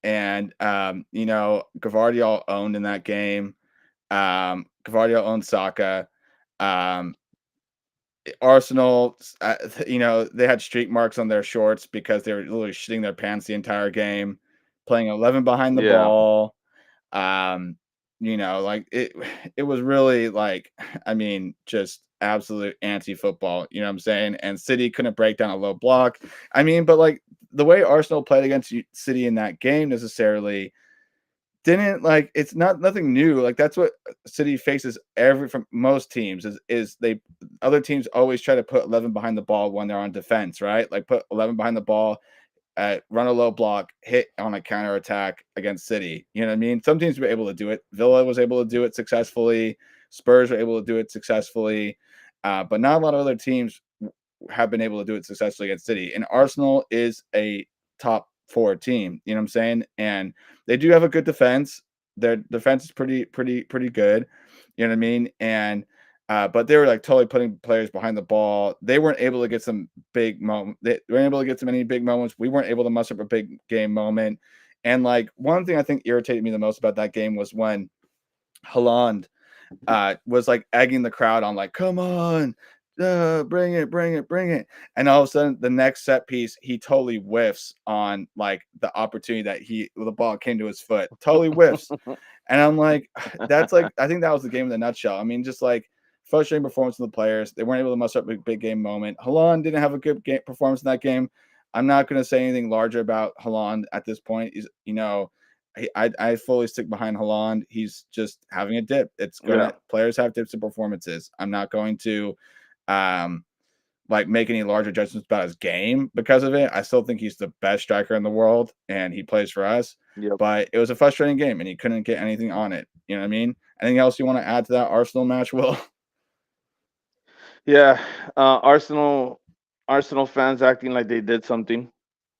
and, Gavardiol owned in that game. Gavardiol owned Saka. Um, Arsenal, they had streak marks on their shorts because they were literally shitting their pants the entire game, playing 11 behind the Yeah. ball. Um, like, it was really, like, I mean, just absolute anti-football, you know what I'm saying? And City couldn't break down a low block. I mean, but, like, the way Arsenal played against City in that game necessarily didn't, like, it's not nothing new. Like, that's what City faces every from most teams is they other teams always try to put 11 behind the ball when they're on defense, right? Like, put 11 behind the ball, run a low block, hit on a counter attack against City. You know what I mean? Some teams were able to do it. Villa was able to do it successfully. Spurs were able to do it successfully, but not a lot of other teams have been able to do it successfully against City. And Arsenal is a top four team. You know what I'm saying? And they do have a good defense. Their defense is pretty good. You know what I mean? And but they were like totally putting players behind the ball. They weren't able to get some big moment. They weren't able to get some any big moments. We weren't able to muster up a big game moment. And like one thing I think irritated me the most about that game was when Haaland was like egging the crowd on, like, come on, bring it, bring it, bring it. And all of a sudden, the next set piece, he totally whiffs on like the opportunity that the ball came to his foot, totally whiffs. And I'm like, that's like, I think that was the game in a nutshell. I mean, just like frustrating performance of the players. They weren't able to muster up a big game moment. Haaland didn't have a good game performance in that game. I'm not going to say anything larger about Haaland at this point. I fully stick behind Haaland. He's just having a dip. It's Yeah. gonna players have dips in performances. I'm not going to um like make any larger judgments about his game because of it. I still think he's the best striker in the world and he plays for us. Yep. But it was a frustrating game and he couldn't get anything on it. You know what I mean? Anything else you want to add to that Arsenal match, Will? Yeah. Arsenal fans acting like they did something.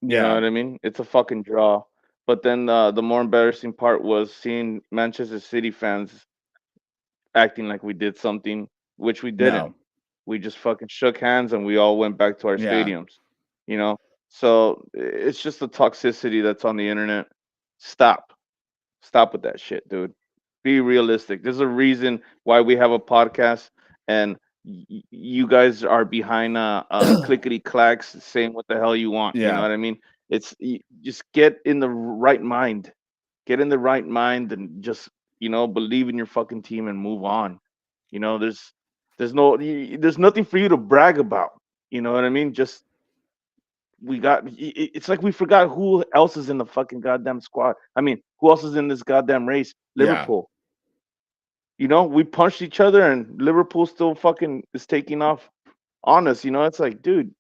You know Yeah, what I mean? It's a fucking draw. But then the more embarrassing part was seeing Manchester City fans acting like we did something, which we didn't. no, We just fucking shook hands and we all went back to our yeah, stadiums. You know? So it's just the toxicity that's on the internet. Stop. Stop with that shit, dude. Be realistic. There's a reason why we have a podcast, and you guys are behind clickety clacks saying what the hell you want. You know yeah, what I mean? Just get in the right mind. Get in the right mind, and just believe in your fucking team and move on. You know, there's nothing for you to brag about. You know what I mean? Just it's like we forgot who else is in the fucking goddamn squad. I mean, who else is in this goddamn race? yeah, Liverpool. We punched each other and Liverpool still fucking is taking off on us. It's like, dude,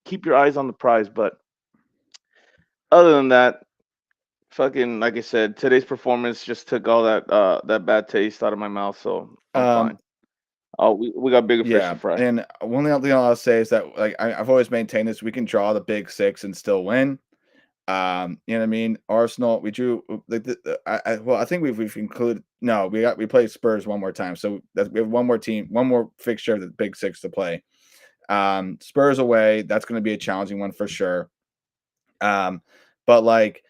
keep your eyes on the prize. But other than that, fucking like I said, today's performance just took all that bad taste out of my mouth, so I'm Um, fine. Oh, we got bigger fish to yeah, fry. and one thing I'll say is that like I've always maintained this: we can draw the big six and still win. You know what I mean? Arsenal, we drew like well, I think we've included no, we played Spurs one more time, so we have one more team, one more fixture of the big six to play. Spurs away, that's going to be a challenging one for sure. Um, but like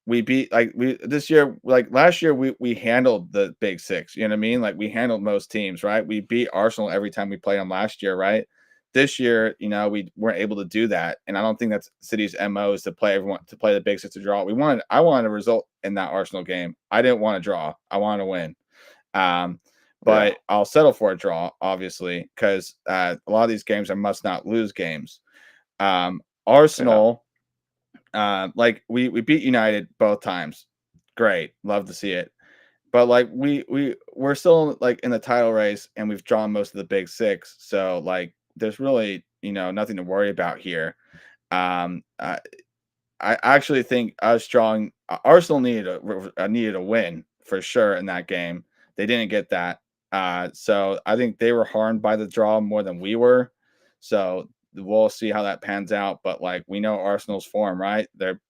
we beat like we this year, like last year, we handled the big six. You know what I mean? Like we handled most teams, right? We beat Arsenal every time we played them last year, right? This year, we weren't able to do that, and I don't think that's City's mo is to play everyone to play the big six to draw. I wanted a result in that Arsenal game. I didn't want to draw. I wanted to win. Um, Yeah, but I'll settle for a draw, obviously, because a lot of these games are must not lose games. yeah, Arsenal, like we beat United both times. Great, love to see it. But like we're still like in the title race, and we've drawn most of the big six. So like, there's really nothing to worry about here. Um, uh, I actually think us drawing Arsenal needed a win for sure in that game. They didn't get that, so I think they were harmed by the draw more than we were. So we'll see how that pans out. But like we know Arsenal's form, right? They're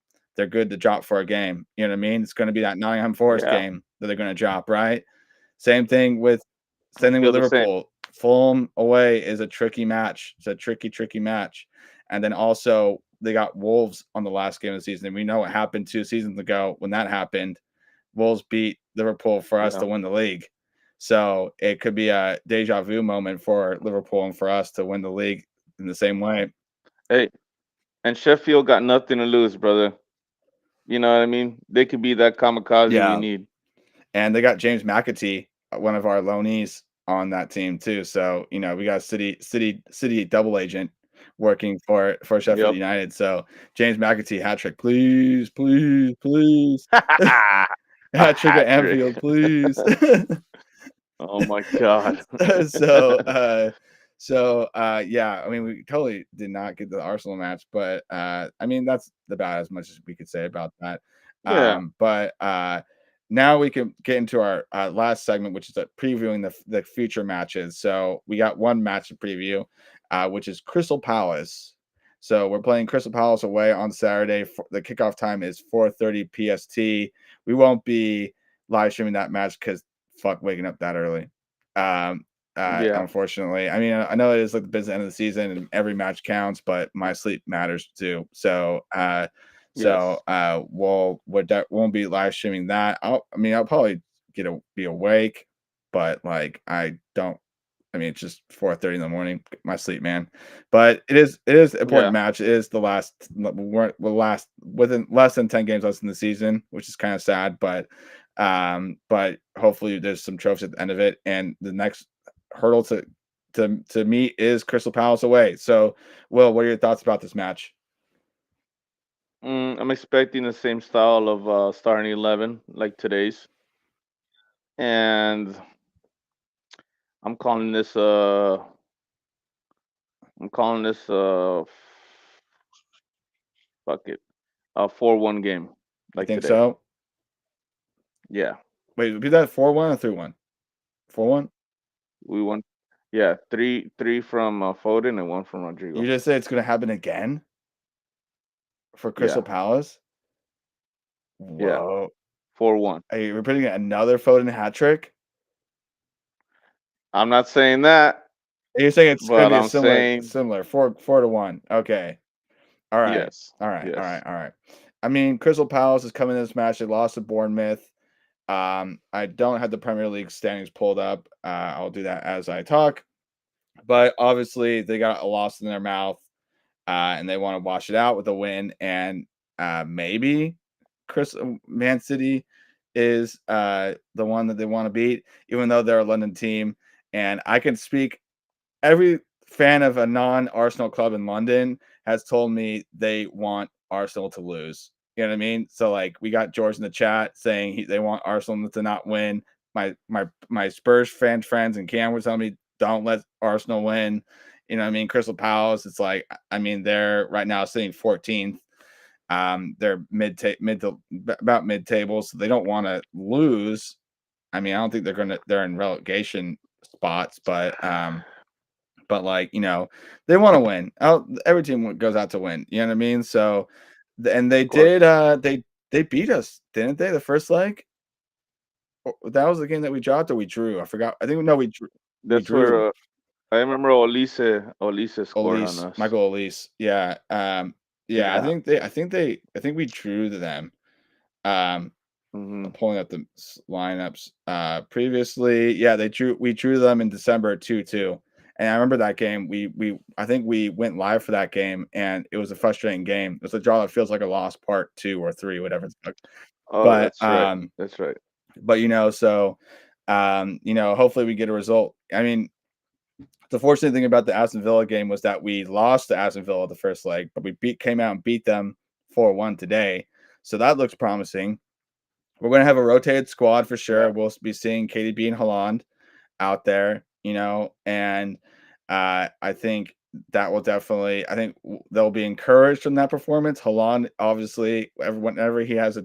good to drop for a game. You know what I mean? It's going to be that Nottingham Forest yeah. game that they're going to drop, right? Same thing with I same thing with feel the same. Liverpool. Fulham away is a tricky match. It's a tricky match. And then also they got Wolves on the last game of the season. And we know what happened 2 seasons ago when that happened. Wolves beat Liverpool for us to Yeah. win the league. So it could be a deja vu moment for Liverpool and for us to win the league in the same way. Hey, and Sheffield got nothing to lose, brother. You know what I mean? They could be that kamikaze we Yeah. need. And they got James McAtee, one of our loanees, on that team too. So we got city double agent working for Sheffield Yep. United. So James McAtee hat trick, please, please, please. A Hat trick at hat trick. Anfield, please. Oh my god. so yeah, I mean we totally did not get the Arsenal match, but I mean that's about as much as we could say about that. Yeah. But now we can get into our last segment, which is previewing the future matches. So we got one match to preview, which is Crystal Palace. So we're playing Crystal Palace away on Saturday. The kickoff time is 4:30 PST. We won't be live streaming that match because fuck waking up that early. Um, Yeah. Unfortunately, I mean, I know it is like the business end of the season and every match counts, but my sleep matters too. So, Yes. won't be live streaming that. I'll probably be awake, but like I don't. I mean, it's just 4:30 in the morning. My sleep, man. But it is an important Yeah. match. It is the last. We'll last within less than 10 games left in the season, which is kind of sad. But hopefully there's some trophies at the end of it. And the next hurdle to meet is Crystal Palace away. So, Will, what are your thoughts about this match? I'm expecting the same style of starting 11 like today's, and I'm calling this uh I'm calling this fuck it, a 4-1 game You like think today. so? Yeah, Wait, repeat that 4-1 or 3-1? 4-1? we won. Yeah, three from Foden and one from You Rodrigo. just say it's going to happen again for Crystal Yeah, Palace? yeah, Whoa. 4-1. Are you repeating another Foden hat trick? I'm not saying that, You're saying it's going to but be a I'm similar, saying similar 4-1. Okay. All right. yes, All right. All yes, right. All right. I mean, Crystal Palace is coming in this match. They lost to Bournemouth. I don't have the Premier League standings pulled up. I'll do that as I talk. But obviously, they got a loss in their mouth, and they want to wash it out with a win. And maybe Man City is the one that they want to beat, even though they're a London team. And I can speak every fan of a non-Arsenal club in London has told me they want Arsenal to lose. You know what I mean? So like we got George in the chat saying they want Arsenal to not win. My Spurs friends and Cam were telling me don't let Arsenal win. You know what I mean? Crystal Palace, it's like I mean they're right now sitting 14th. They're about mid table, so they don't want to lose. I mean, I don't think they're in relegation spots, but like they want to win. Every team goes out to win. You know what I mean? So, and they Of course. did. They beat us, didn't they? The first leg. That was the game that we dropped or we drew. I forgot. I think no, we That's drew. where I remember Olise scored on Elise, us. Michael Elise. Yeah. Yeah. Yeah. I think we drew to them. Um, Hmm. I'm pulling up the lineups. Previously, yeah, we drew them in December 2-2. And I remember that game. I think we went live for that game, and it was a frustrating game. It was a draw that feels like a lost part 2 or 3, whatever. Oh, But that's right. That's right. so hopefully we get a result. I mean, the fortunate thing about the Aston Villa game was that we lost to Aston Villa the first leg, but came out and beat them 4-1 today. So that looks promising. We're going to have a rotated squad for sure. Yeah. We'll be seeing KDB and Haaland out there, and I think that will definitely. I think they'll be encouraged from that performance. Haaland, obviously, whenever he has a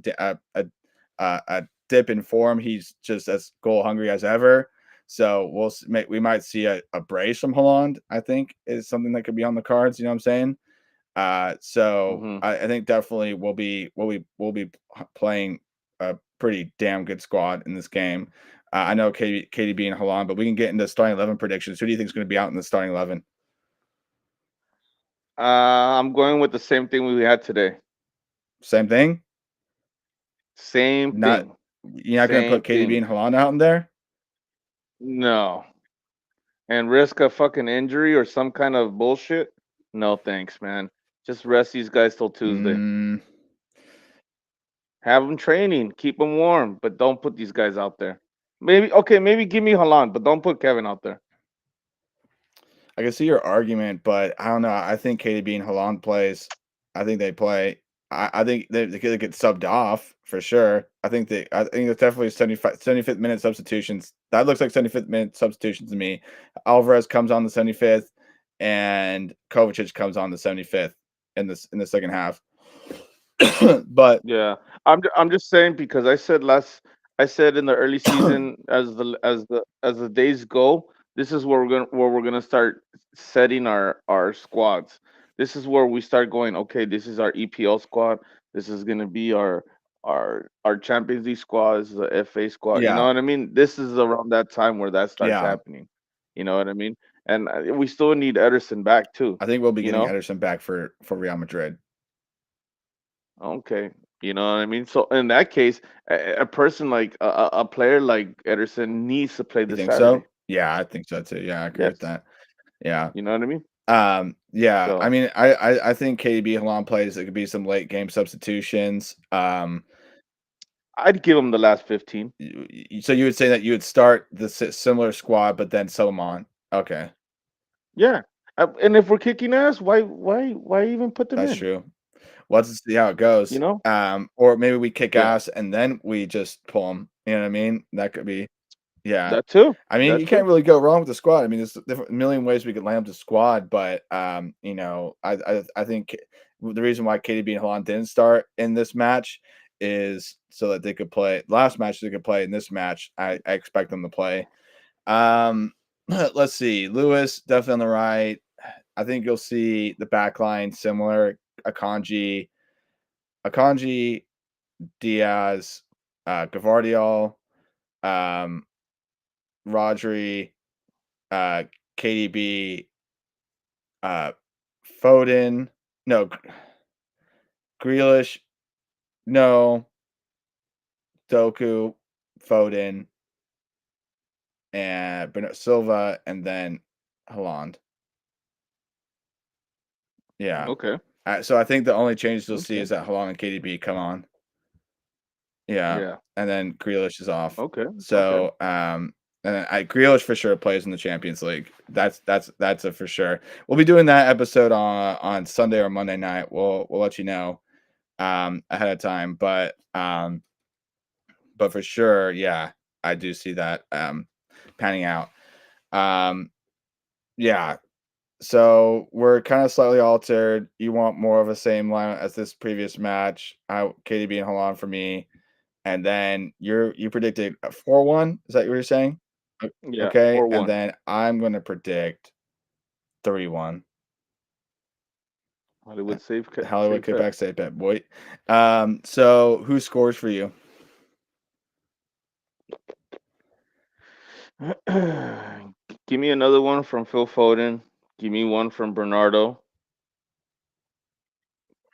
dip in form, he's just as goal hungry as ever. So we might see a brace from Haaland. I think is something that could be on the cards. You know what I'm saying? So Hmm. I think definitely we'll be playing a pretty damn good squad in this game. I know KDB and Haaland, but we can get into starting 11 predictions. Who do you think is going to be out in the starting 11? I'm going with the same thing we had today. Same thing. Same Not thing. You're not going to Same put KDB thing. and Haaland out in there. No. And risk a fucking injury or some kind of bullshit? No thanks, man. Just rest these guys till Tuesday. Mm, Have them training, keep them warm, but don't put these guys out there. Maybe okay, maybe give me Haaland, but don't put Kevin out there. I can see your argument, but I don't know. I think KDB and Haaland plays. I think they play. I think they could get subbed off for sure. I think it's definitely 75th minute substitutions. That looks like 75th minute substitutions to me. Alvarez comes on the 75th, and Kovacic comes on the 75th in the second half. But Yeah, I'm just saying because I said in the early season as the days go, this is where we're gonna start setting our squads. This is where we start going. Okay, this is our EPL squad. This is gonna be our Champions League squad. This is the FA squad. You know yeah, what I mean? This is around that time where that starts yeah, happening. You know what I mean? And we still need Ederson back too. I think we'll be You getting know? Ederson back for Real Madrid. Okay, you know what I mean. So in that case, a person like a player like Ederson needs to play You this think so? Saturday. Yeah, I think so too. Yeah, I agree with Yes, that. Yeah. you know what I mean. Yeah, I So mean, I think KDB Haaland plays. It could be some late game substitutions. I'd give him the last 15. So you would say that you would start the similar squad, but then sell them on. Okay, Yeah, and if we're kicking ass, why even put them that's in? true. Let's just see how it You goes. know? Or maybe we kick Yeah, ass and then we just pull them. You know what I mean? That could be. Yeah. that too. I mean, That you can't too. really go wrong with the squad. I mean, there's a million ways we could line up the squad, but I think the reason why KDB and Haaland didn't start in this match is so that they could play last match. They could play in this match. I expect them to play. Um, let's see. Lewis definitely on the right. I think you'll see the back line similar. Akanji, Akanji, Diaz, Gavardiol, um, Rodri, uh, KDB, uh, Foden, no, Grealish, no, Doku, Foden, and Bernardo Silva, and then Haaland. Yeah. Okay. So I think the only changes you'll see Okay. is that Haaland and KDB come on. Yeah, Yeah. and then Grealish is off. Okay. Okay. So, and then Grealish for sure plays in the Champions League. That's a for sure. We'll be doing that episode on Sunday or Monday night. We'll let you know ahead of time, but for sure, yeah, I do see that panning out. Um, yeah. So we're kind of slightly altered. You want more of the same line as this previous match. KDB and Holland for me, and then you predicted a 4-1. Is that what you're saying? Yeah, Okay, and 4-1. then I'm going to predict 3-1. Hollywood Hollywood save bet. Kippax say bet boy. So who scores for you? Give me another one from Phil Foden. Give me one from Bernardo.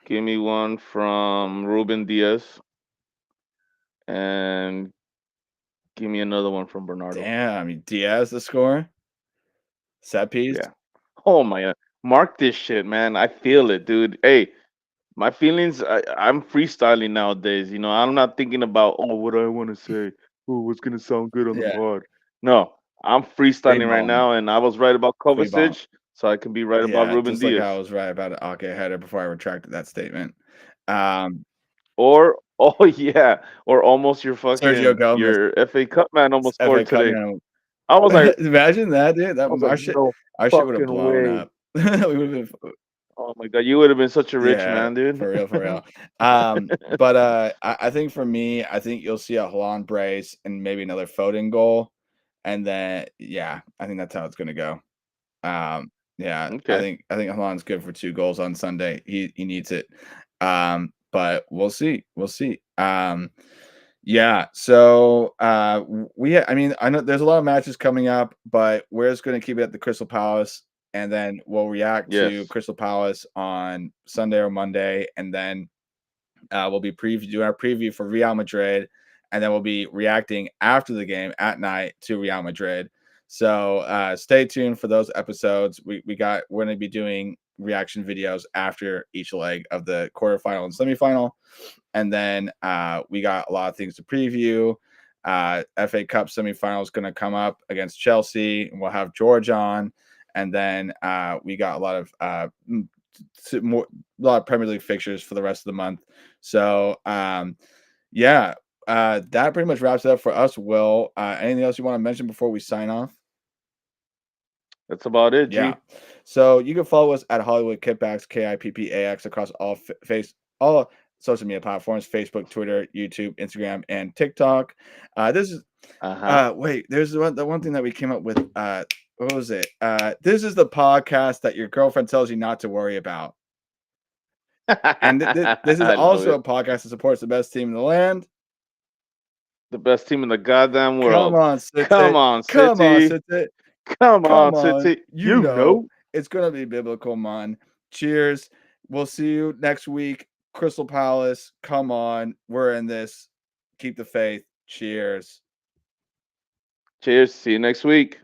Give me one from Ruben Diaz. And give me another one from Bernardo. Damn, Diaz the score. Set piece. Yeah. Oh my god. Mark this shit, man. I feel it, dude. Hey, my feelings, I'm freestyling nowadays. I'm not thinking about, oh, what do I want to say? Oh, what's going to sound good on the Yeah, pod? No, I'm free freestyling right bomb, now, and I was right about free bomb. Kovacic, so I can be right about Yeah, Ruben just like Diaz. I was right about an Ake header before I retracted that statement. Um, Or, oh, yeah, or almost Sergio Gomez, your FA Cup man almost FA scored Cup today. man. I was like, Imagine that, dude. That no our shit would have fucking blown way. up. We would have been, Oh my god, you would have been such a rich yeah, man, dude. for real, for real. But I think for me, I think you'll see a Holland brace and maybe another Foden goal, and then yeah, I think that's how it's gonna go. Yeah, Okay. I think Haaland's good for 2 goals on Sunday. He needs it. But we'll see. We'll see. Yeah, so I mean, I know there's a lot of matches coming up, but we're just gonna keep it at the Crystal Palace, and then we'll react to Yes. Crystal Palace on Sunday or Monday, and then we'll be doing our preview for Real Madrid, and then we'll be reacting after the game at night to Real Madrid. So stay tuned for those episodes. We're going to be doing reaction videos after each leg of the quarterfinal and semifinal, and then we got a lot of things to preview. FA Cup semifinal is going to come up against Chelsea, and we'll have George on, and then we got a lot of more a lot of Premier League fixtures for the rest of the month. So yeah, that pretty much wraps it up for us. Will anything else you want to mention before we sign off? That's about it, Yeah. G. So you can follow us at Hollywood Kippax, Kippax across all social media platforms: Facebook, Twitter, YouTube, Instagram, and TikTok. This is Uh-huh. wait, there's the one thing that we came up with. What was it? This is the podcast that your girlfriend tells you not to worry about. And this is I love also it. a podcast that supports the best team in the land. The best team in the goddamn Come world. on, Come City. on, Come on, City. City. Come on, Come on. City. You You know know. it's gonna be biblical, man. Cheers. We'll see you next week. Crystal Palace. Come on. We're in this. Keep the faith. Cheers. Cheers. See you next week.